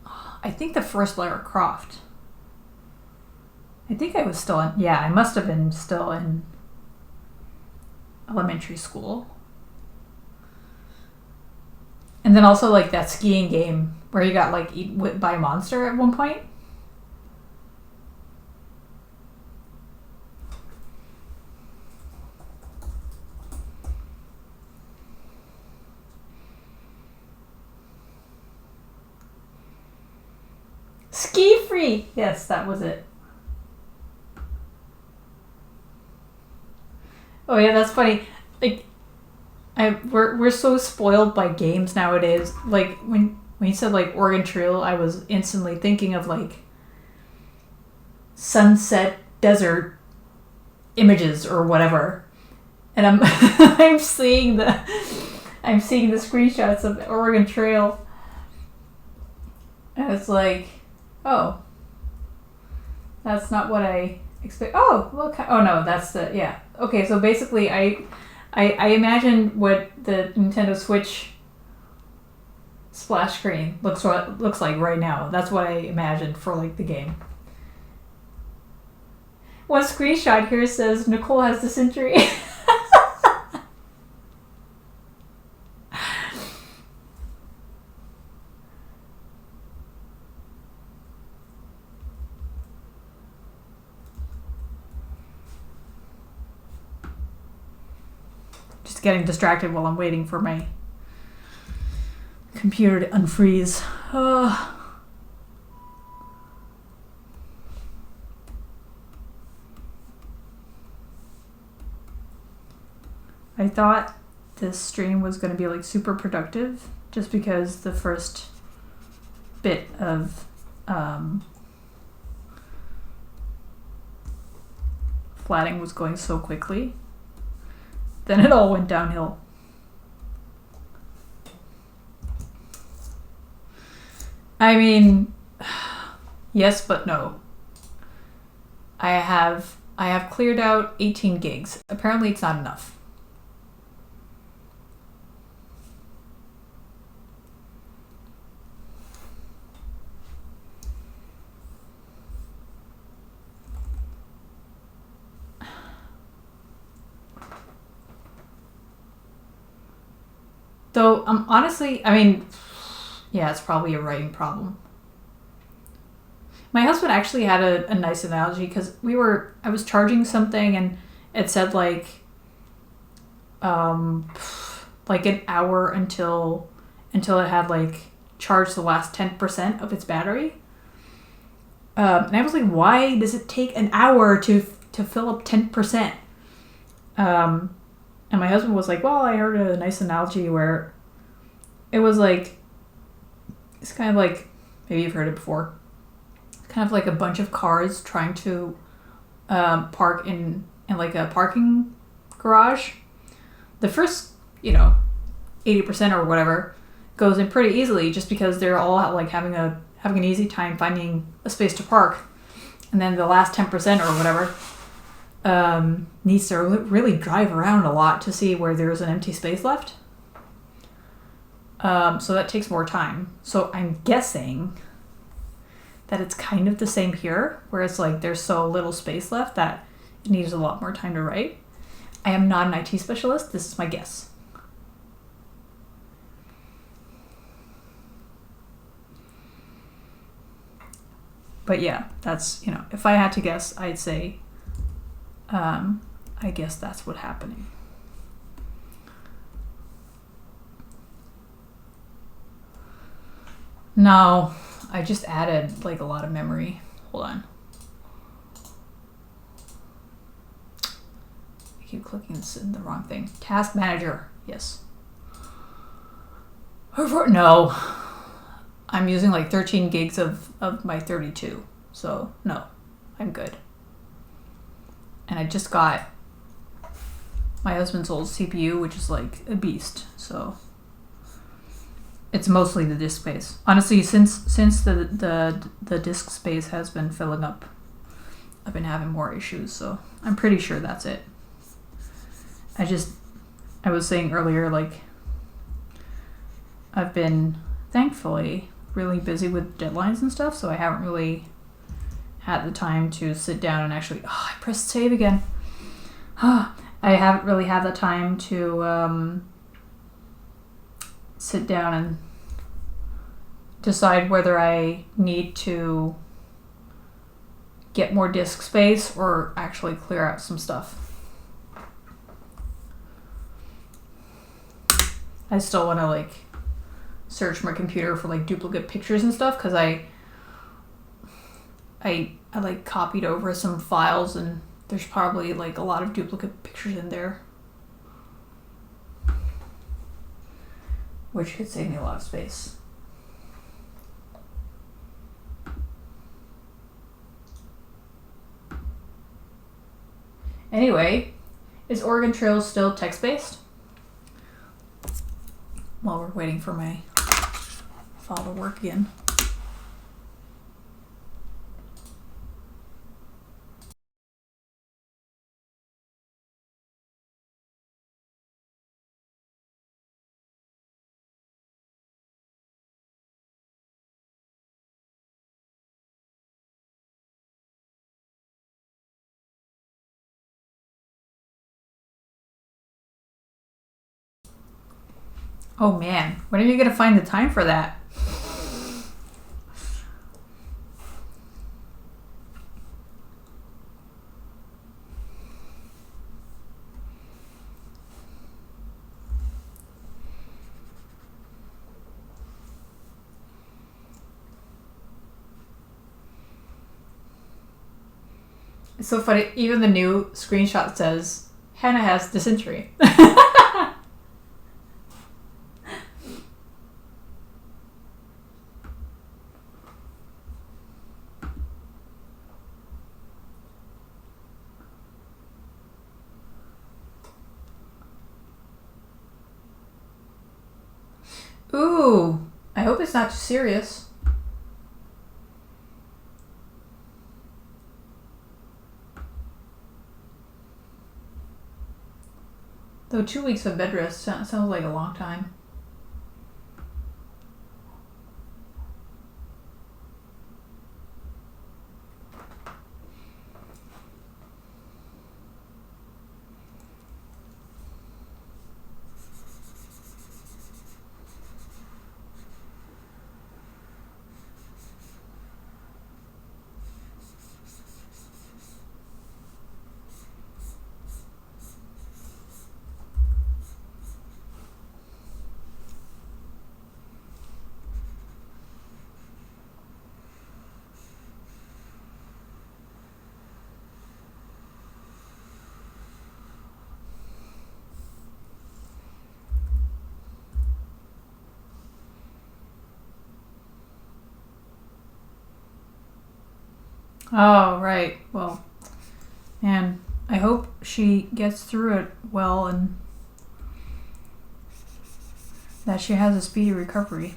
I think the first Lara Croft. I think I was still in... Yeah, I must have been still in elementary school. And then also like that skiing game where you got like eaten by a monster at one point. Ski free. Yes, that was it. Oh yeah, that's funny. Like, we're so spoiled by games nowadays. Like when you said like Oregon Trail, I was instantly thinking of like sunset desert images or whatever, and I'm I'm seeing the screenshots of the Oregon Trail, and it's like, oh, that's not what I expect. Oh, look. Oh no, that's the yeah. Okay, so basically, I imagine what the Nintendo Switch splash screen looks like right now. That's what I imagined for like the game. One screenshot here says Nicole has dysentery. Just getting distracted while I'm waiting for my computer to unfreeze. I thought this stream was going to be like super productive just because the first bit of flatting was going so quickly. Then it all went downhill. I mean, yes, but no. I have cleared out 18 gigs. Apparently it's not enough. Though, honestly, I mean, yeah, it's probably a writing problem. My husband actually had a nice analogy because I was charging something and it said like an hour until it had like charged the last 10% of its battery. And I was like, why does it take an hour to fill up 10%? And my husband was like, well, I heard a nice analogy where it was like, it's kind of like, maybe you've heard it before. It's kind of like a bunch of cars trying to park in like a parking garage. The first, 80% or whatever goes in pretty easily just because they're all like having an easy time finding a space to park. And then the last 10% or whatever needs to really drive around a lot to see where there's an empty space left. So that takes more time. So I'm guessing that it's kind of the same here, where it's like there's so little space left that it needs a lot more time to write. I am not an IT specialist. This is my guess. But yeah, that's, if I had to guess, I'd say I guess that's what's happening. No, I just added like a lot of memory. Hold on. I keep clicking the wrong thing. Task manager. Yes. No. I'm using like 13 gigs of my 32. So no, I'm good. And I just got my husband's old CPU, which is like a beast. So it's mostly the disk space. Honestly, since the disk space has been filling up, I've been having more issues. So I'm pretty sure that's it. I was saying earlier, like, I've been thankfully really busy with deadlines and stuff, so I haven't really had the time to sit down and actually, I pressed save again. I haven't really had the time to sit down and decide whether I need to get more disk space or actually clear out some stuff. I still want to like search my computer for like duplicate pictures and stuff because I I like copied over some files, and there's probably like a lot of duplicate pictures in there, which could save me a lot of space. Anyway, is Oregon Trail still text-based? While we're waiting for my file to work again. Oh man, when are you gonna find the time for that? It's so funny, even the new screenshot says, Hannah has dysentery. Ooh, I hope it's not too serious. Though 2 weeks of bed rest sounds like a long time. Oh, right. Well, man, I hope she gets through it well and that she has a speedy recovery.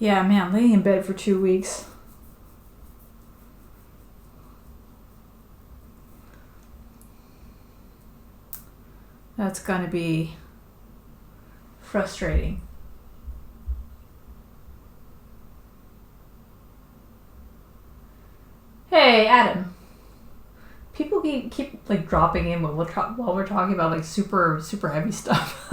Yeah, man, laying in bed for 2 weeks. That's gonna be frustrating. Hey, Adam. People keep like dropping in while we're talking about like super heavy stuff.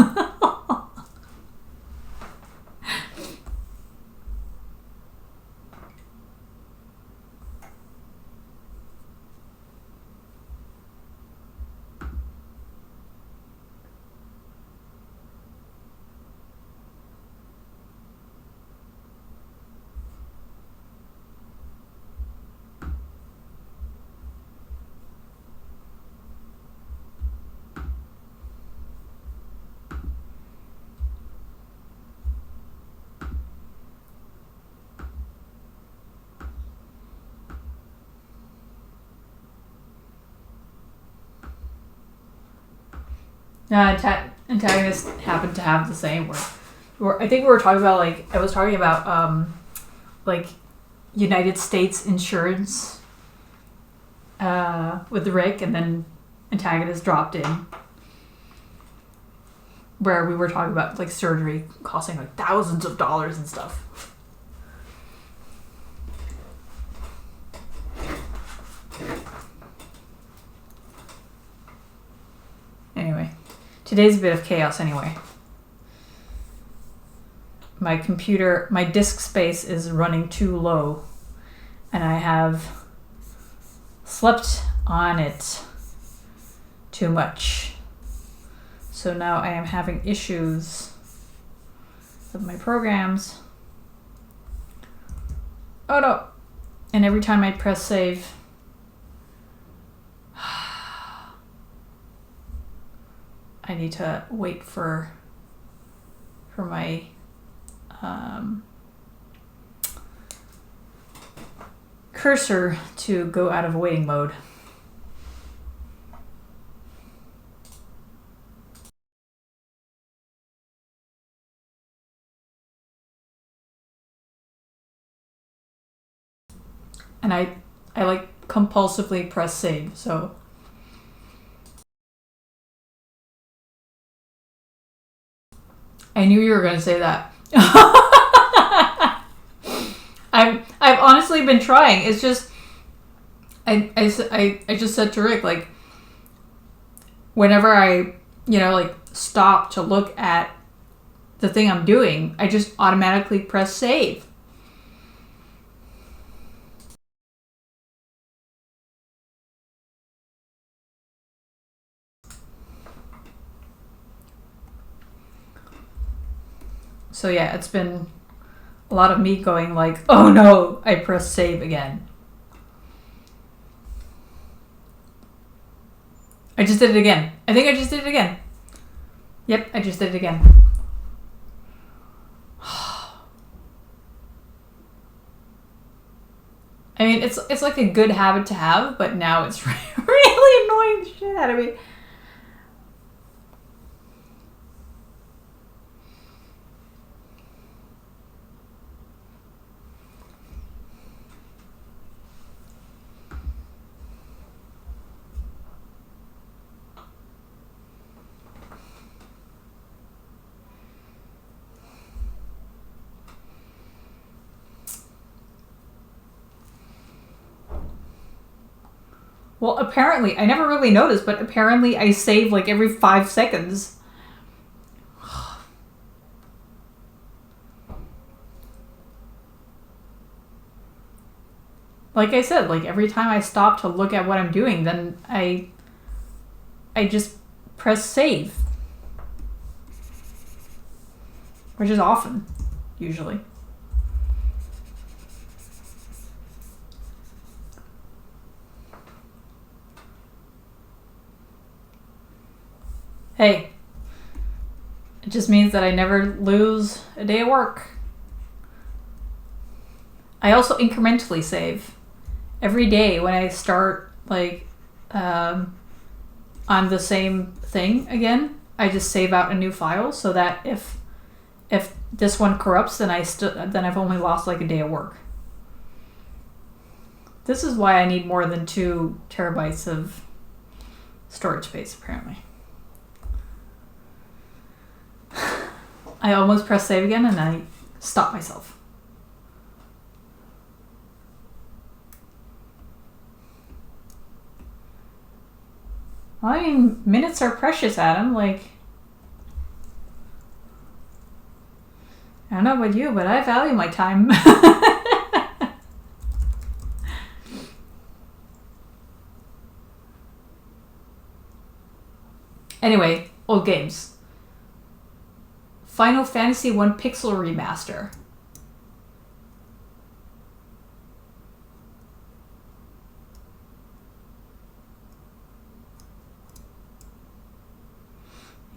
Antagonists happen to have the same. I think we were talking about like I was talking about like United States insurance with Rick, and then antagonist dropped in, where we were talking about like surgery costing like thousands of dollars and stuff. Anyway, today's a bit of chaos anyway. My computer, my disk space is running too low, and I have slept on it too much. So now I am having issues with my programs. Oh no! And every time I press save, I need to wait for my cursor to go out of waiting mode. And I like compulsively press save, so I knew you were going to say that. I've honestly been trying. It's just I just said to Rick, like, whenever I like stop to look at the thing I'm doing, I just automatically press save. So yeah, it's been a lot of me going like, oh no, I pressed save again. I just did it again. I think I just did it again. Yep, I just did it again. I mean, it's like a good habit to have, but now it's really annoying the shit out of me. Well, apparently, I never really noticed, but apparently I save like every 5 seconds. Like I said, like every time I stop to look at what I'm doing, then I just press save. Which is often, usually. Hey, it just means that I never lose a day of work. I also incrementally save. Every day when I start like on the same thing again, I just save out a new file so that if this one corrupts, then I've only lost like a day of work. This is why I need more than 2 terabytes of storage space, apparently. I almost pressed save again and I stopped myself. Well, I mean, minutes are precious, Adam. Like, I don't know about you, but I value my time. Anyway, old games. Final Fantasy 1 Pixel Remaster.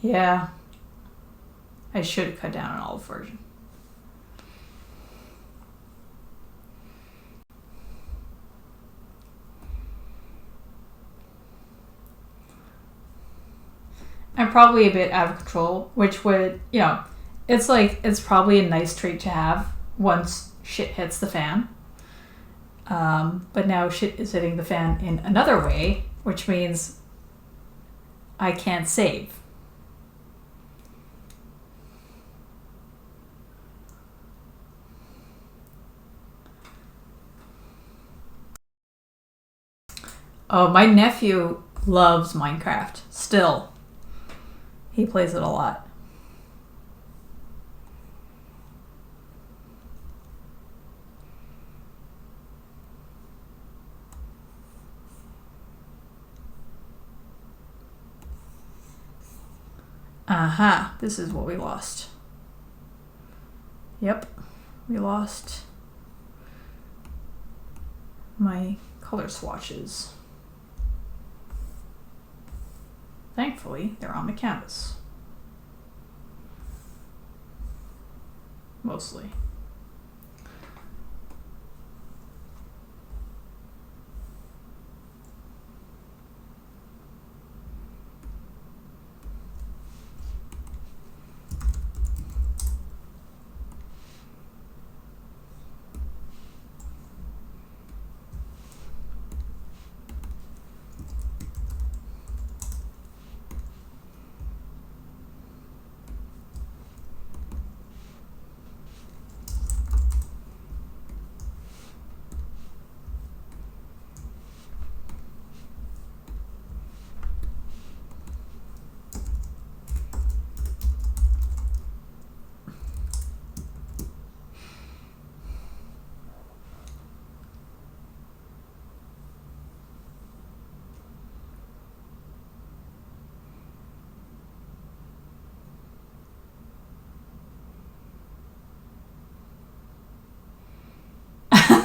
Yeah. I should have cut down on olive version. I'm probably a bit out of control, which would, it's probably a nice trait to have once shit hits the fan. But now shit is hitting the fan in another way, which means I can't save. Oh, my nephew loves Minecraft. Still. He plays it a lot. Aha, this is what we lost. Yep, we lost my color swatches. Thankfully, they're on the canvas. Mostly.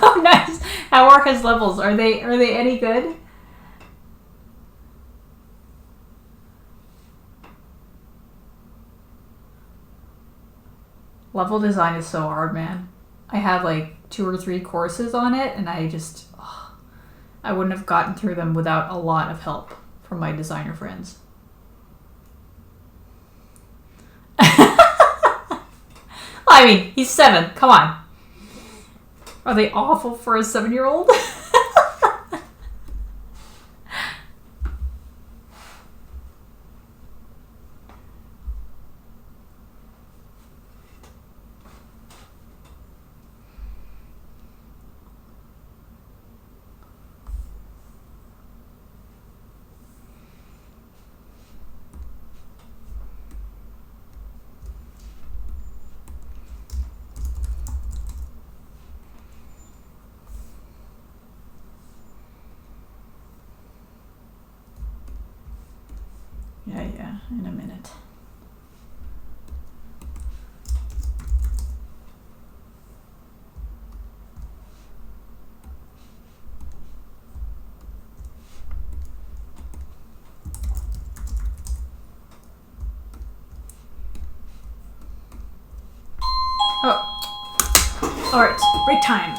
Oh, nice. How are his levels? Are they any good? Level design is so hard, man. I had like 2 or 3 courses on it, and I wouldn't have gotten through them without a lot of help from my designer friends. I mean, he's 7. Come on. Are they awful for a 7-year-old? Yeah, in a minute. Oh. Alright, break time.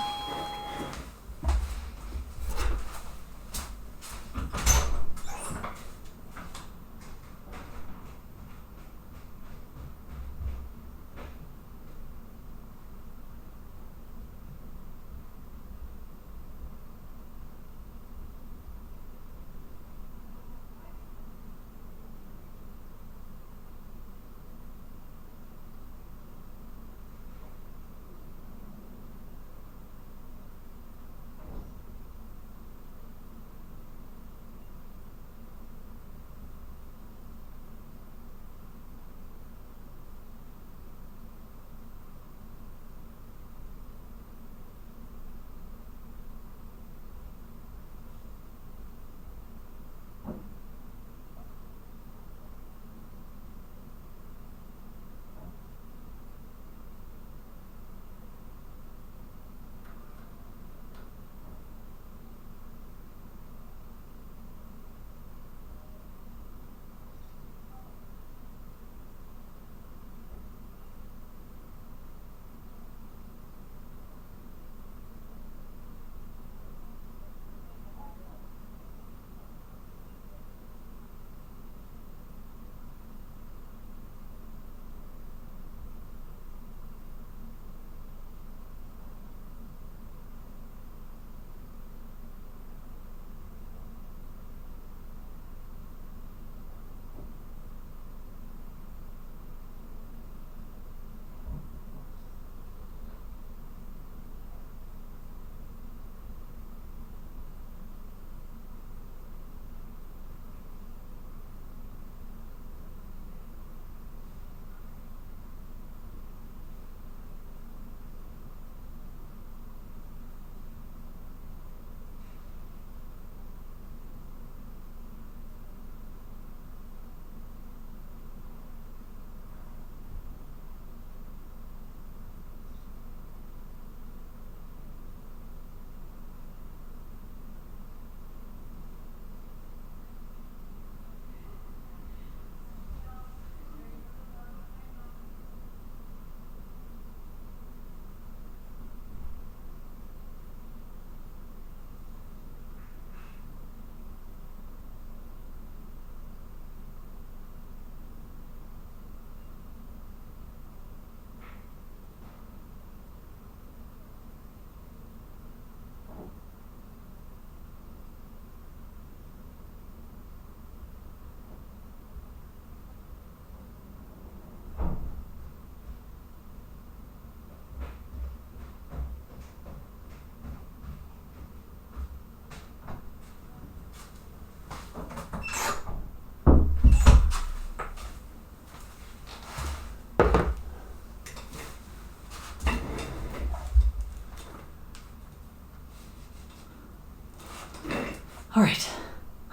All right,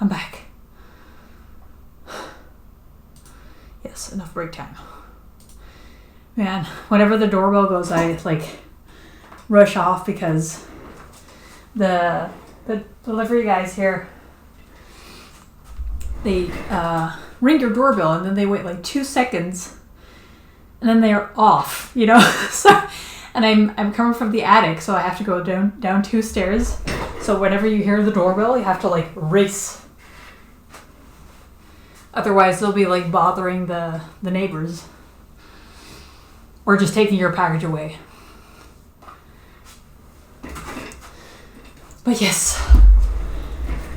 I'm back. Yes, enough break time. Man, whenever the doorbell goes, I like rush off because the delivery guys here, they ring your doorbell and then they wait like 2 seconds and then they're off, you know? So, and I'm coming from the attic, so I have to go down 2 stairs. So whenever you hear the doorbell, you have to like race. Otherwise they'll be like bothering the neighbors. Or just taking your package away. But yes,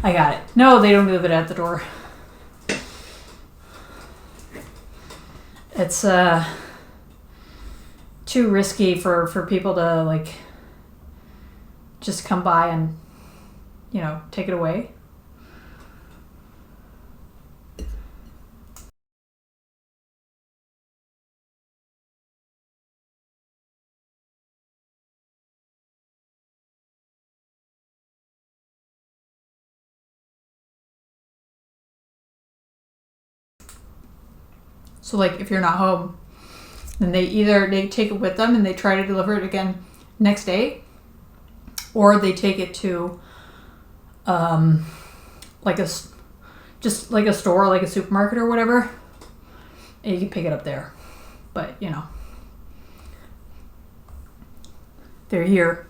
I got it. No, they don't leave it at the door. It's too risky for people to like just come by and, you know, take it away. So like if you're not home, then they take it with them and they try to deliver it again next day, or they take it to like a store, like a supermarket or whatever, and you can pick it up there. But you know, they're here.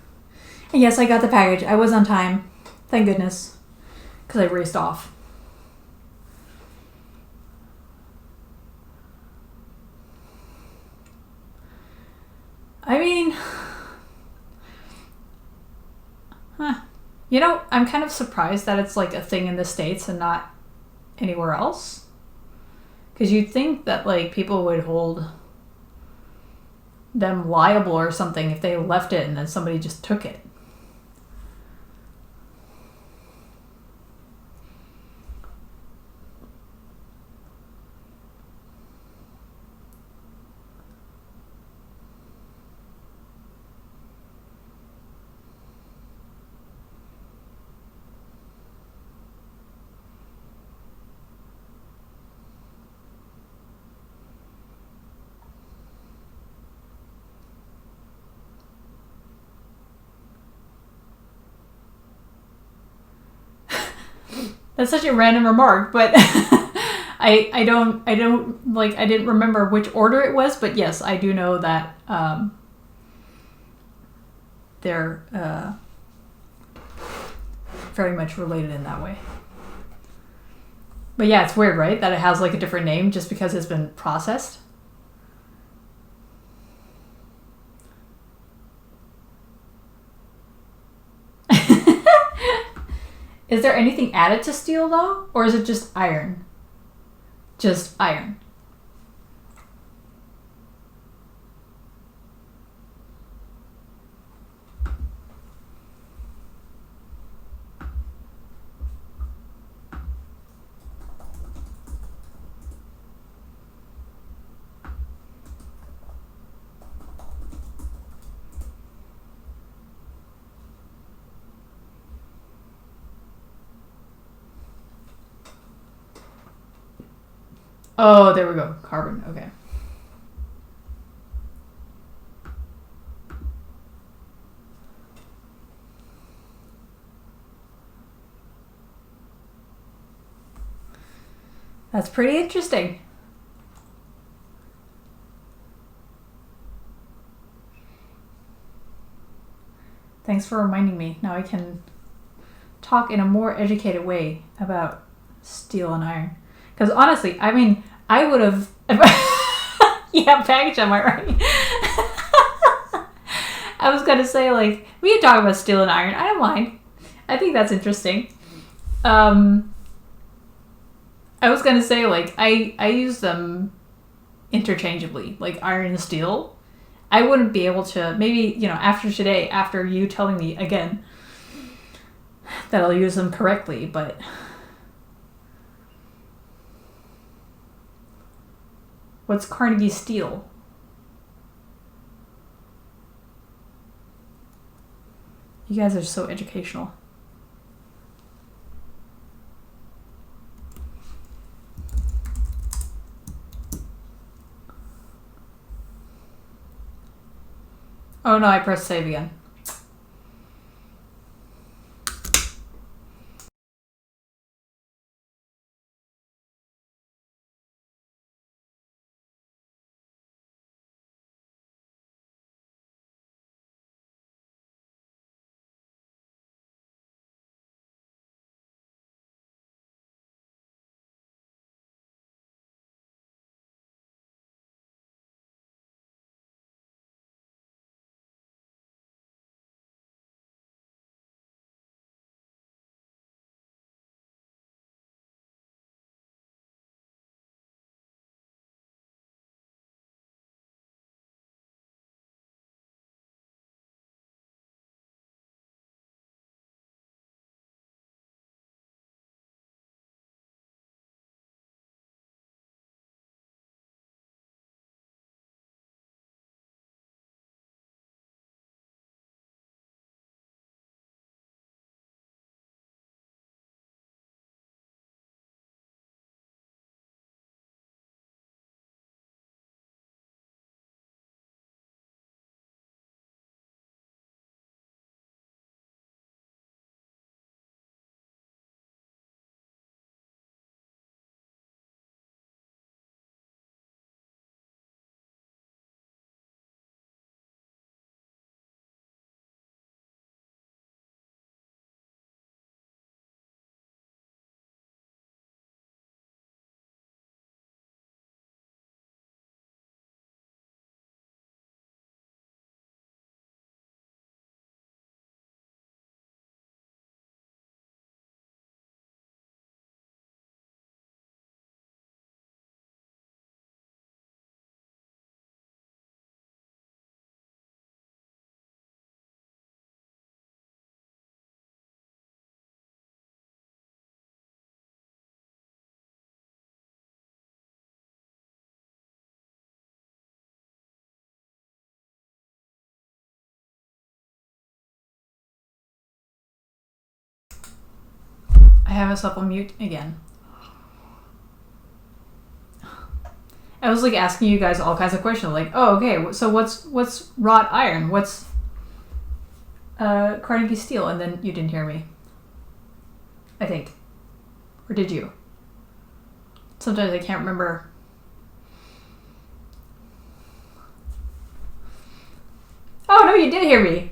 And yes, I got the package. I was on time, thank goodness, because I raced off. I mean, you know, I'm kind of surprised that it's like a thing in the States and not anywhere else. Because you'd think that like people would hold them liable or something if they left it and then somebody just took it. That's such a random remark, but I didn't remember which order it was, but yes, I do know that they're very much related in that way. But yeah, it's weird, right? That it has like a different name just because it's been processed. Is there anything added to steel though? Or is it just iron? Just iron. Oh, there we go. Carbon. Okay. That's pretty interesting. Thanks for reminding me. Now I can talk in a more educated way about steel and iron. Because honestly, I mean, I would have... yeah, package, am I right? I was going to say, like, we can talk about steel and iron. I don't mind. I think that's interesting. I was going to say, like, I use them interchangeably, like iron and steel. I wouldn't be able to, maybe, you know, after today, after you telling me again that I'll use them correctly, but... What's Carnegie steel? You guys are so educational. Oh no, I pressed save again. I have us up on mute again. I was like asking you guys all kinds of questions, like, oh, okay, so what's wrought iron? What's Carnegie steel? And then you didn't hear me. I think. Or did you? Sometimes I can't remember. Oh, no, you did hear me.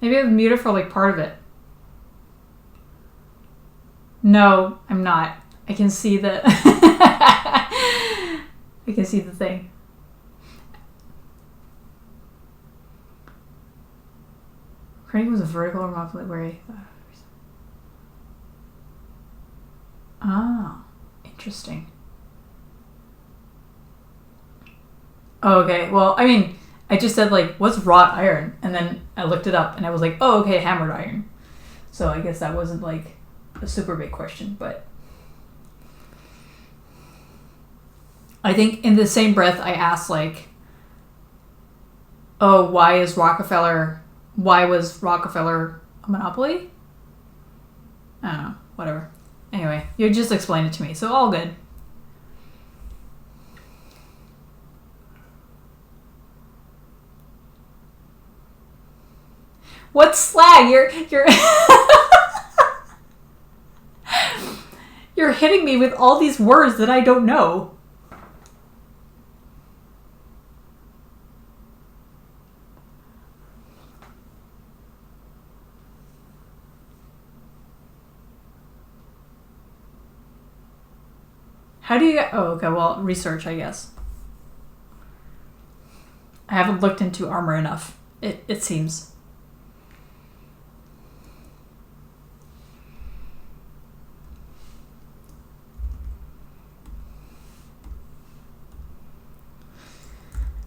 Maybe I was muted for like part of it. No, I'm not. I can see the... I can see the thing. Craig was a vertical or monthly where he... Ah, interesting. Oh, okay. Well, I mean, I just said, like, what's wrought iron? And then I looked it up, and I was like, oh, okay, hammered iron. So I guess that wasn't, like, a super big question, but... I think in the same breath, I asked, like, oh, why was Rockefeller a monopoly? I don't know. Whatever. Anyway, you just explained it to me, so all good. What's slag? You're you're hitting me with all these words that I don't know. How do you get... Oh, okay, well, research, I guess. I haven't looked into armor enough, it seems.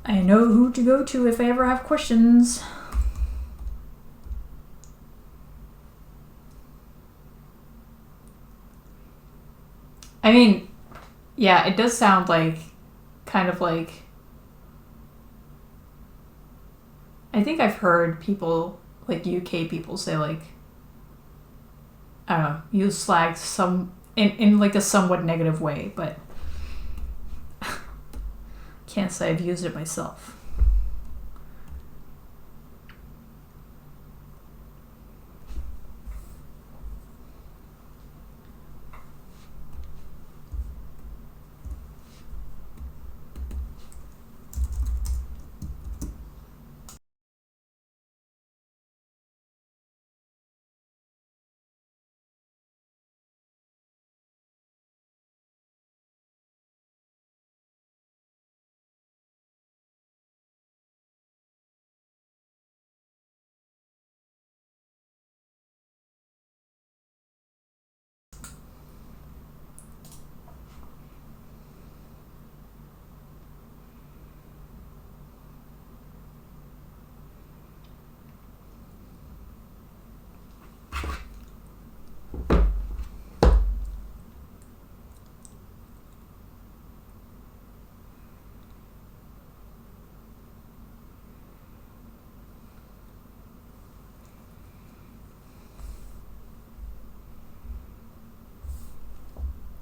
I know who to go to if I ever have questions. I mean... Yeah, it does sound like, kind of like, I think I've heard people, like UK people say like, I don't know, use slag in like a somewhat negative way, but can't say I've used it myself.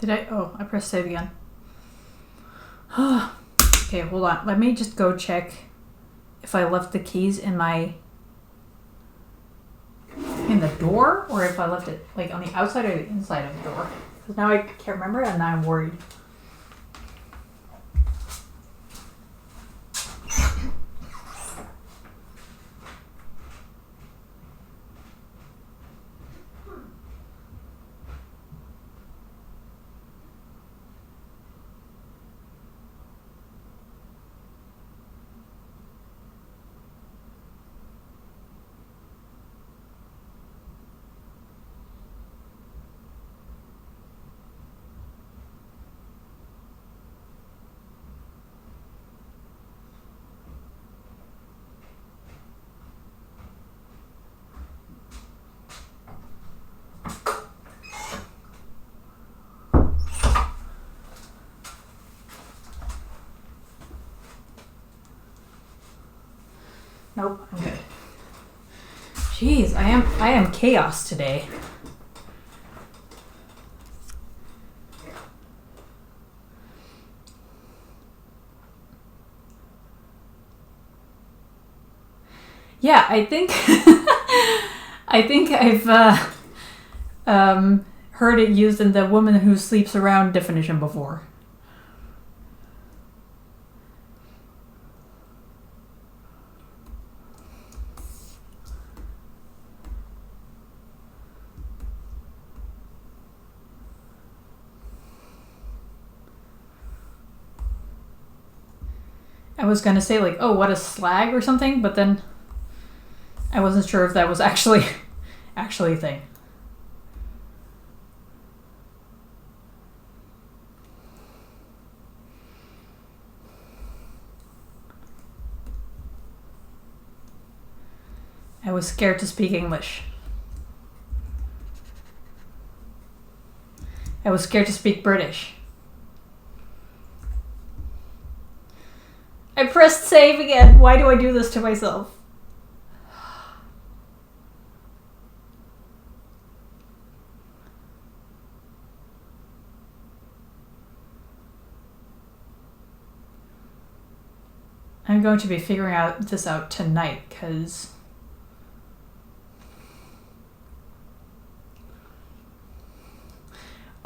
Did I? Oh, I pressed save again. Okay, hold on. Let me just go check if I left the keys in the door, or if I left it like on the outside or the inside of the door. Because now I can't remember, and now I'm worried. Nope, I'm good. Jeez, I am chaos today. Yeah, I think I've heard it used in the woman who sleeps around definition before. I was gonna say like, oh, what a slag or something, but then I wasn't sure if that was actually a thing. I was scared to speak English. I was scared to speak British. I pressed save again. Why do I do this to myself? I'm going to be figuring this out tonight, because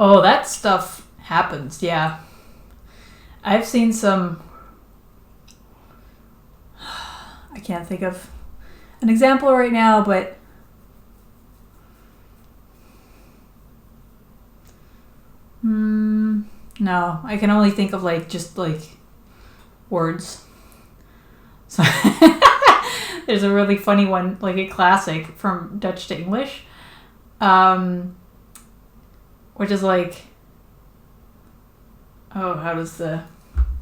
oh, that stuff happens, yeah. I've seen some... I can't think of an example right now, but... no, I can only think of like, just like, words. So there's a really funny one, like a classic from Dutch to English, which is like, oh, how does the,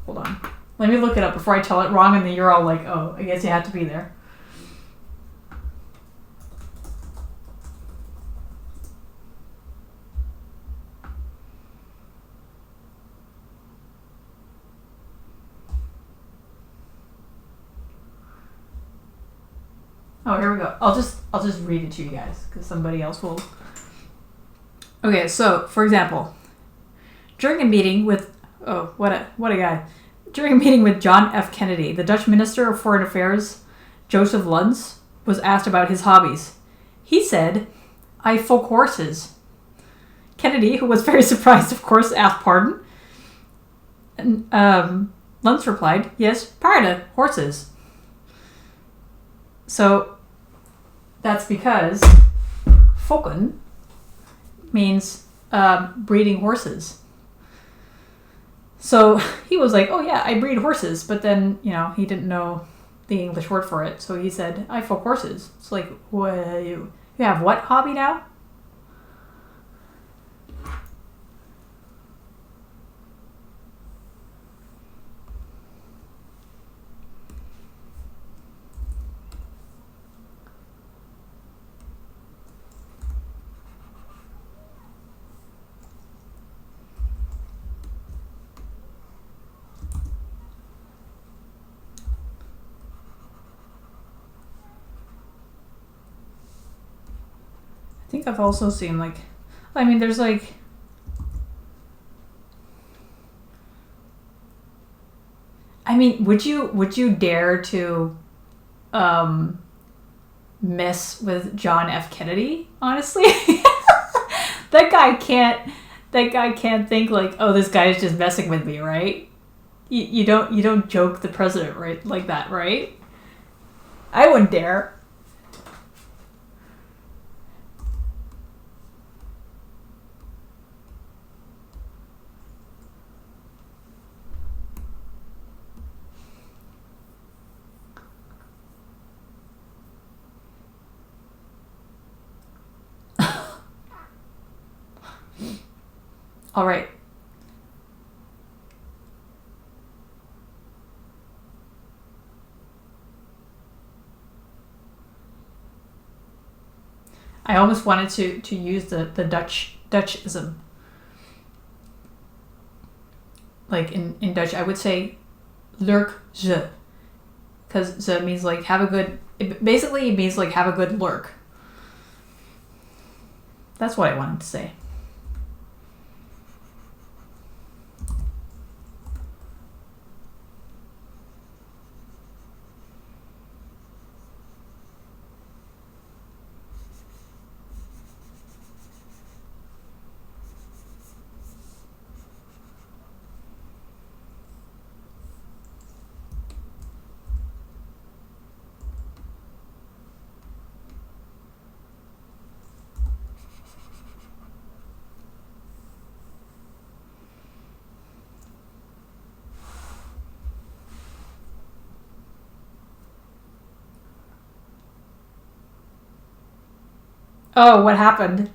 hold on, let me look it up before I tell it wrong, and then you're all like, oh, I guess you had to be there. Oh, here we go. I'll just read it to you guys, because somebody else will. Okay, so for example, during a meeting with what a guy. During a meeting with John F. Kennedy, the Dutch Minister of Foreign Affairs, Joseph Luns, was asked about his hobbies. He said, "I folk horses." Kennedy, who was very surprised, of course, asked pardon. And Luns replied, "Yes, pardon, horses." So that's because fokken means breeding horses. So he was like, oh yeah, I breed horses. But then, he didn't know the English word for it. So he said, I folk horses. It's like, what, you have what hobby now? I think I've also seen there's I mean, would you dare to um mess with John F. Kennedy, honestly? that guy can't that guy can't think like, oh, this guy is just messing with me, right? You don't joke the president right like that, right? I wouldn't dare. All right. I almost wanted to use the Dutchism. Like in Dutch, I would say lurk ze, because ze means like have a good. Basically, it means like have a good lurk. That's what I wanted to say. Oh, what happened?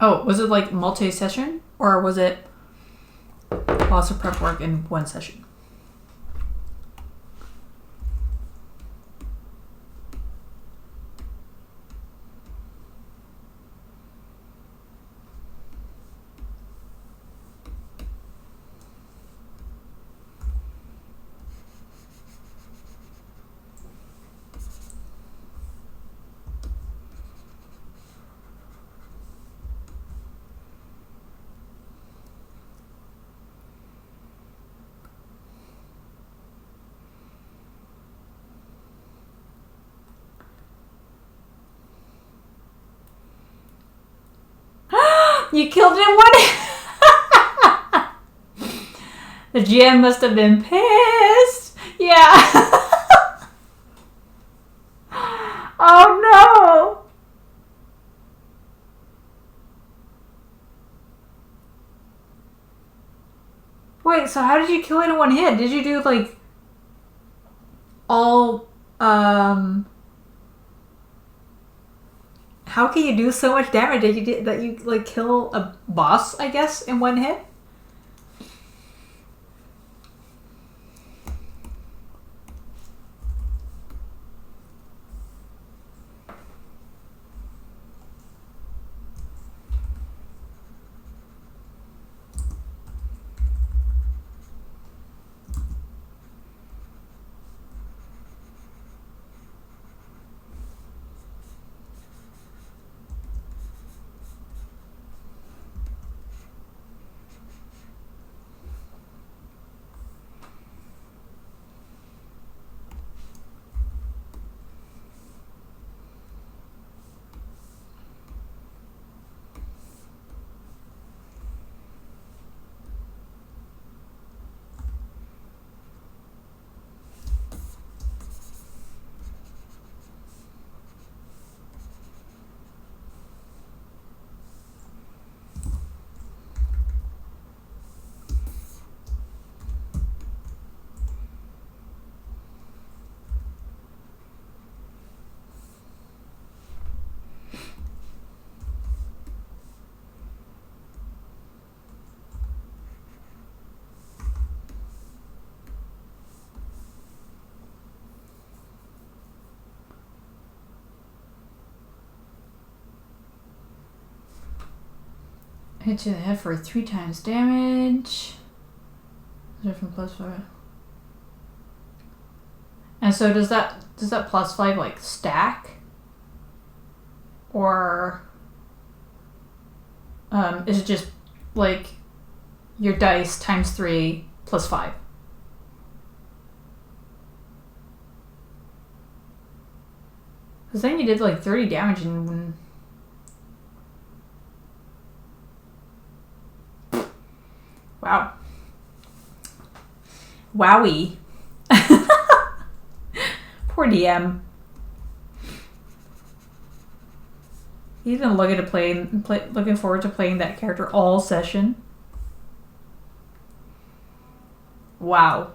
Oh, was it like multi-session, or was it lots of prep work in one session? You killed it in one. The GM must have been pissed. Yeah. Oh no. Wait, so how did you kill it in one hit? Did you do like all how can you do so much damage that you like kill a boss, I guess, in one hit? Hit you in the head for 3 times damage. From +5. And so does that +5 like stack? Or is it just like your dice times 3 plus 5? Because then you did like 30 damage in... Wow. Wowie. Poor DM. He's been looking forward to playing that character all session. Wow.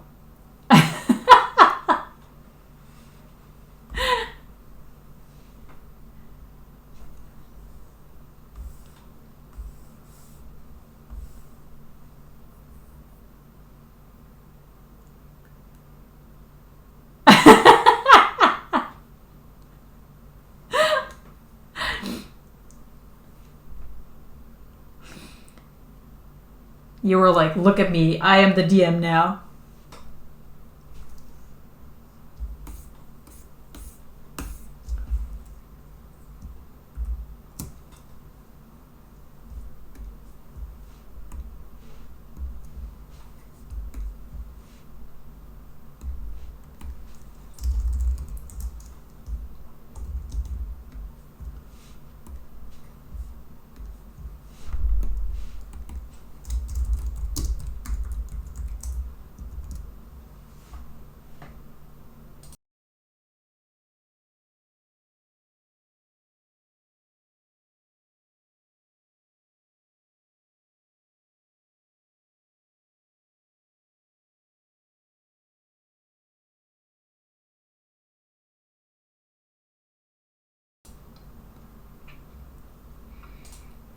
You were like, look at me, I am the DM now.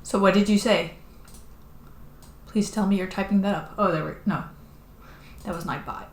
So what did you say? Please tell me you're typing that up. Oh, no. That was Nightbot.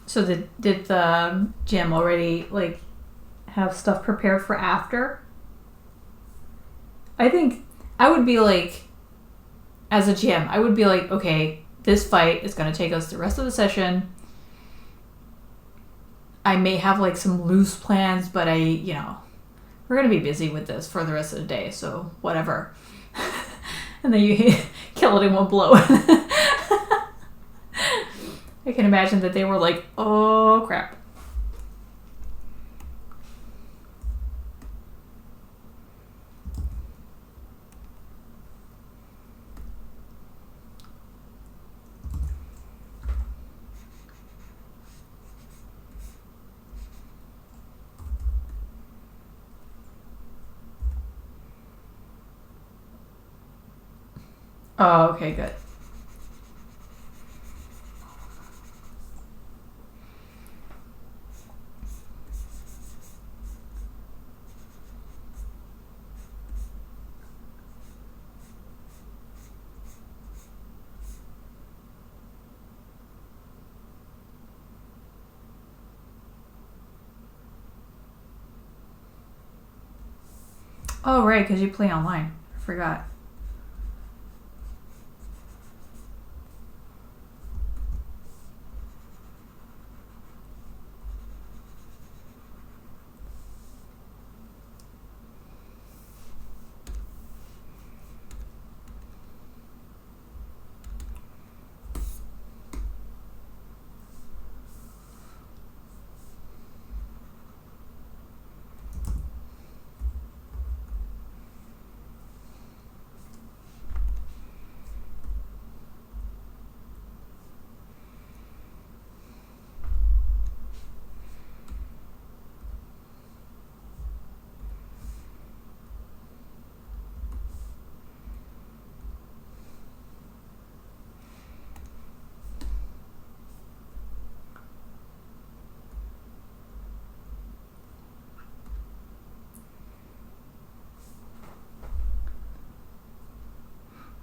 So did the GM already like have stuff prepared for after? I think I would be like, as a GM, I would be like, okay, this fight is going to take us the rest of the session. I may have like some loose plans, but I we're gonna be busy with this for the rest of the day, so whatever. And then you kill it in one blow. I can imagine that they were like, oh crap. Oh, okay, good. Oh, right, because you play online. I forgot.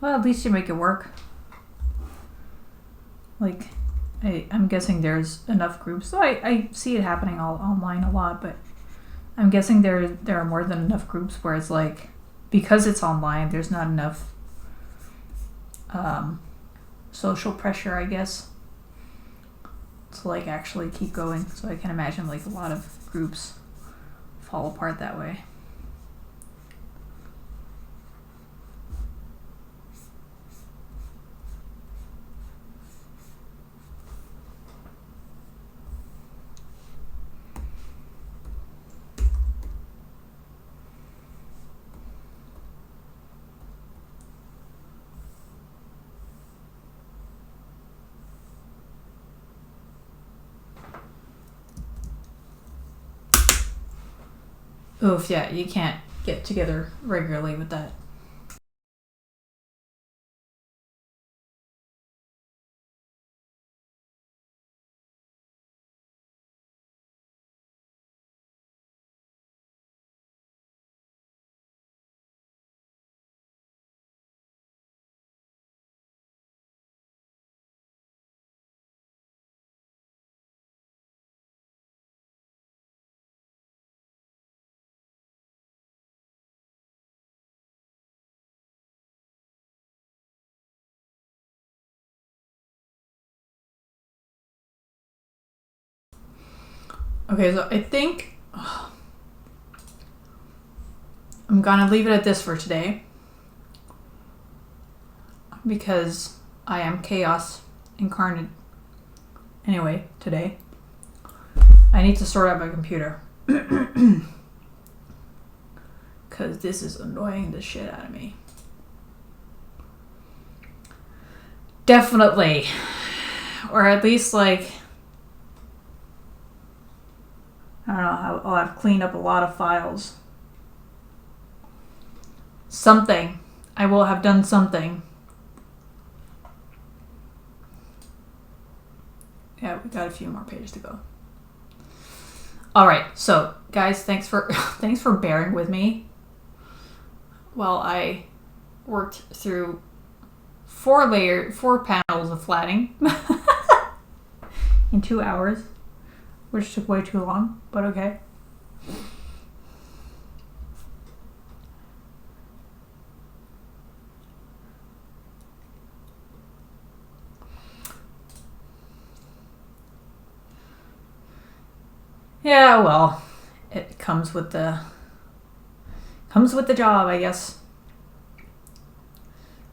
Well, at least you make it work. Like, I'm guessing there's enough groups. So I see it happening all online a lot, but I'm guessing there are more than enough groups where it's like, because it's online, there's not enough social pressure, I guess, to like actually keep going. So I can imagine like a lot of groups fall apart that way. Oof, yeah, you can't get together regularly with that. Okay, so I think I'm gonna leave it at this for today, because I am chaos incarnate. Anyway, today I need to sort out my computer because this is annoying the shit out of me. Definitely. Or at least like, I don't know, I'll have cleaned up a lot of files. Something. I will have done something. Yeah, we got a few more pages to go. All right, so guys, thanks for bearing with me while I worked through 4 panels of flatting in 2 hours, which took way too long, but okay. Yeah, well, it comes with the comes with the job, I guess.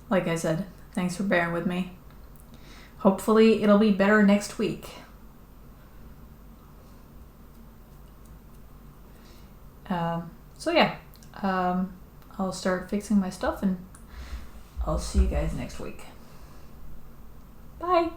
Like I said, thanks for bearing with me. Hopefully it'll be better next week. So yeah, I'll start fixing my stuff and I'll see you guys next week. Bye.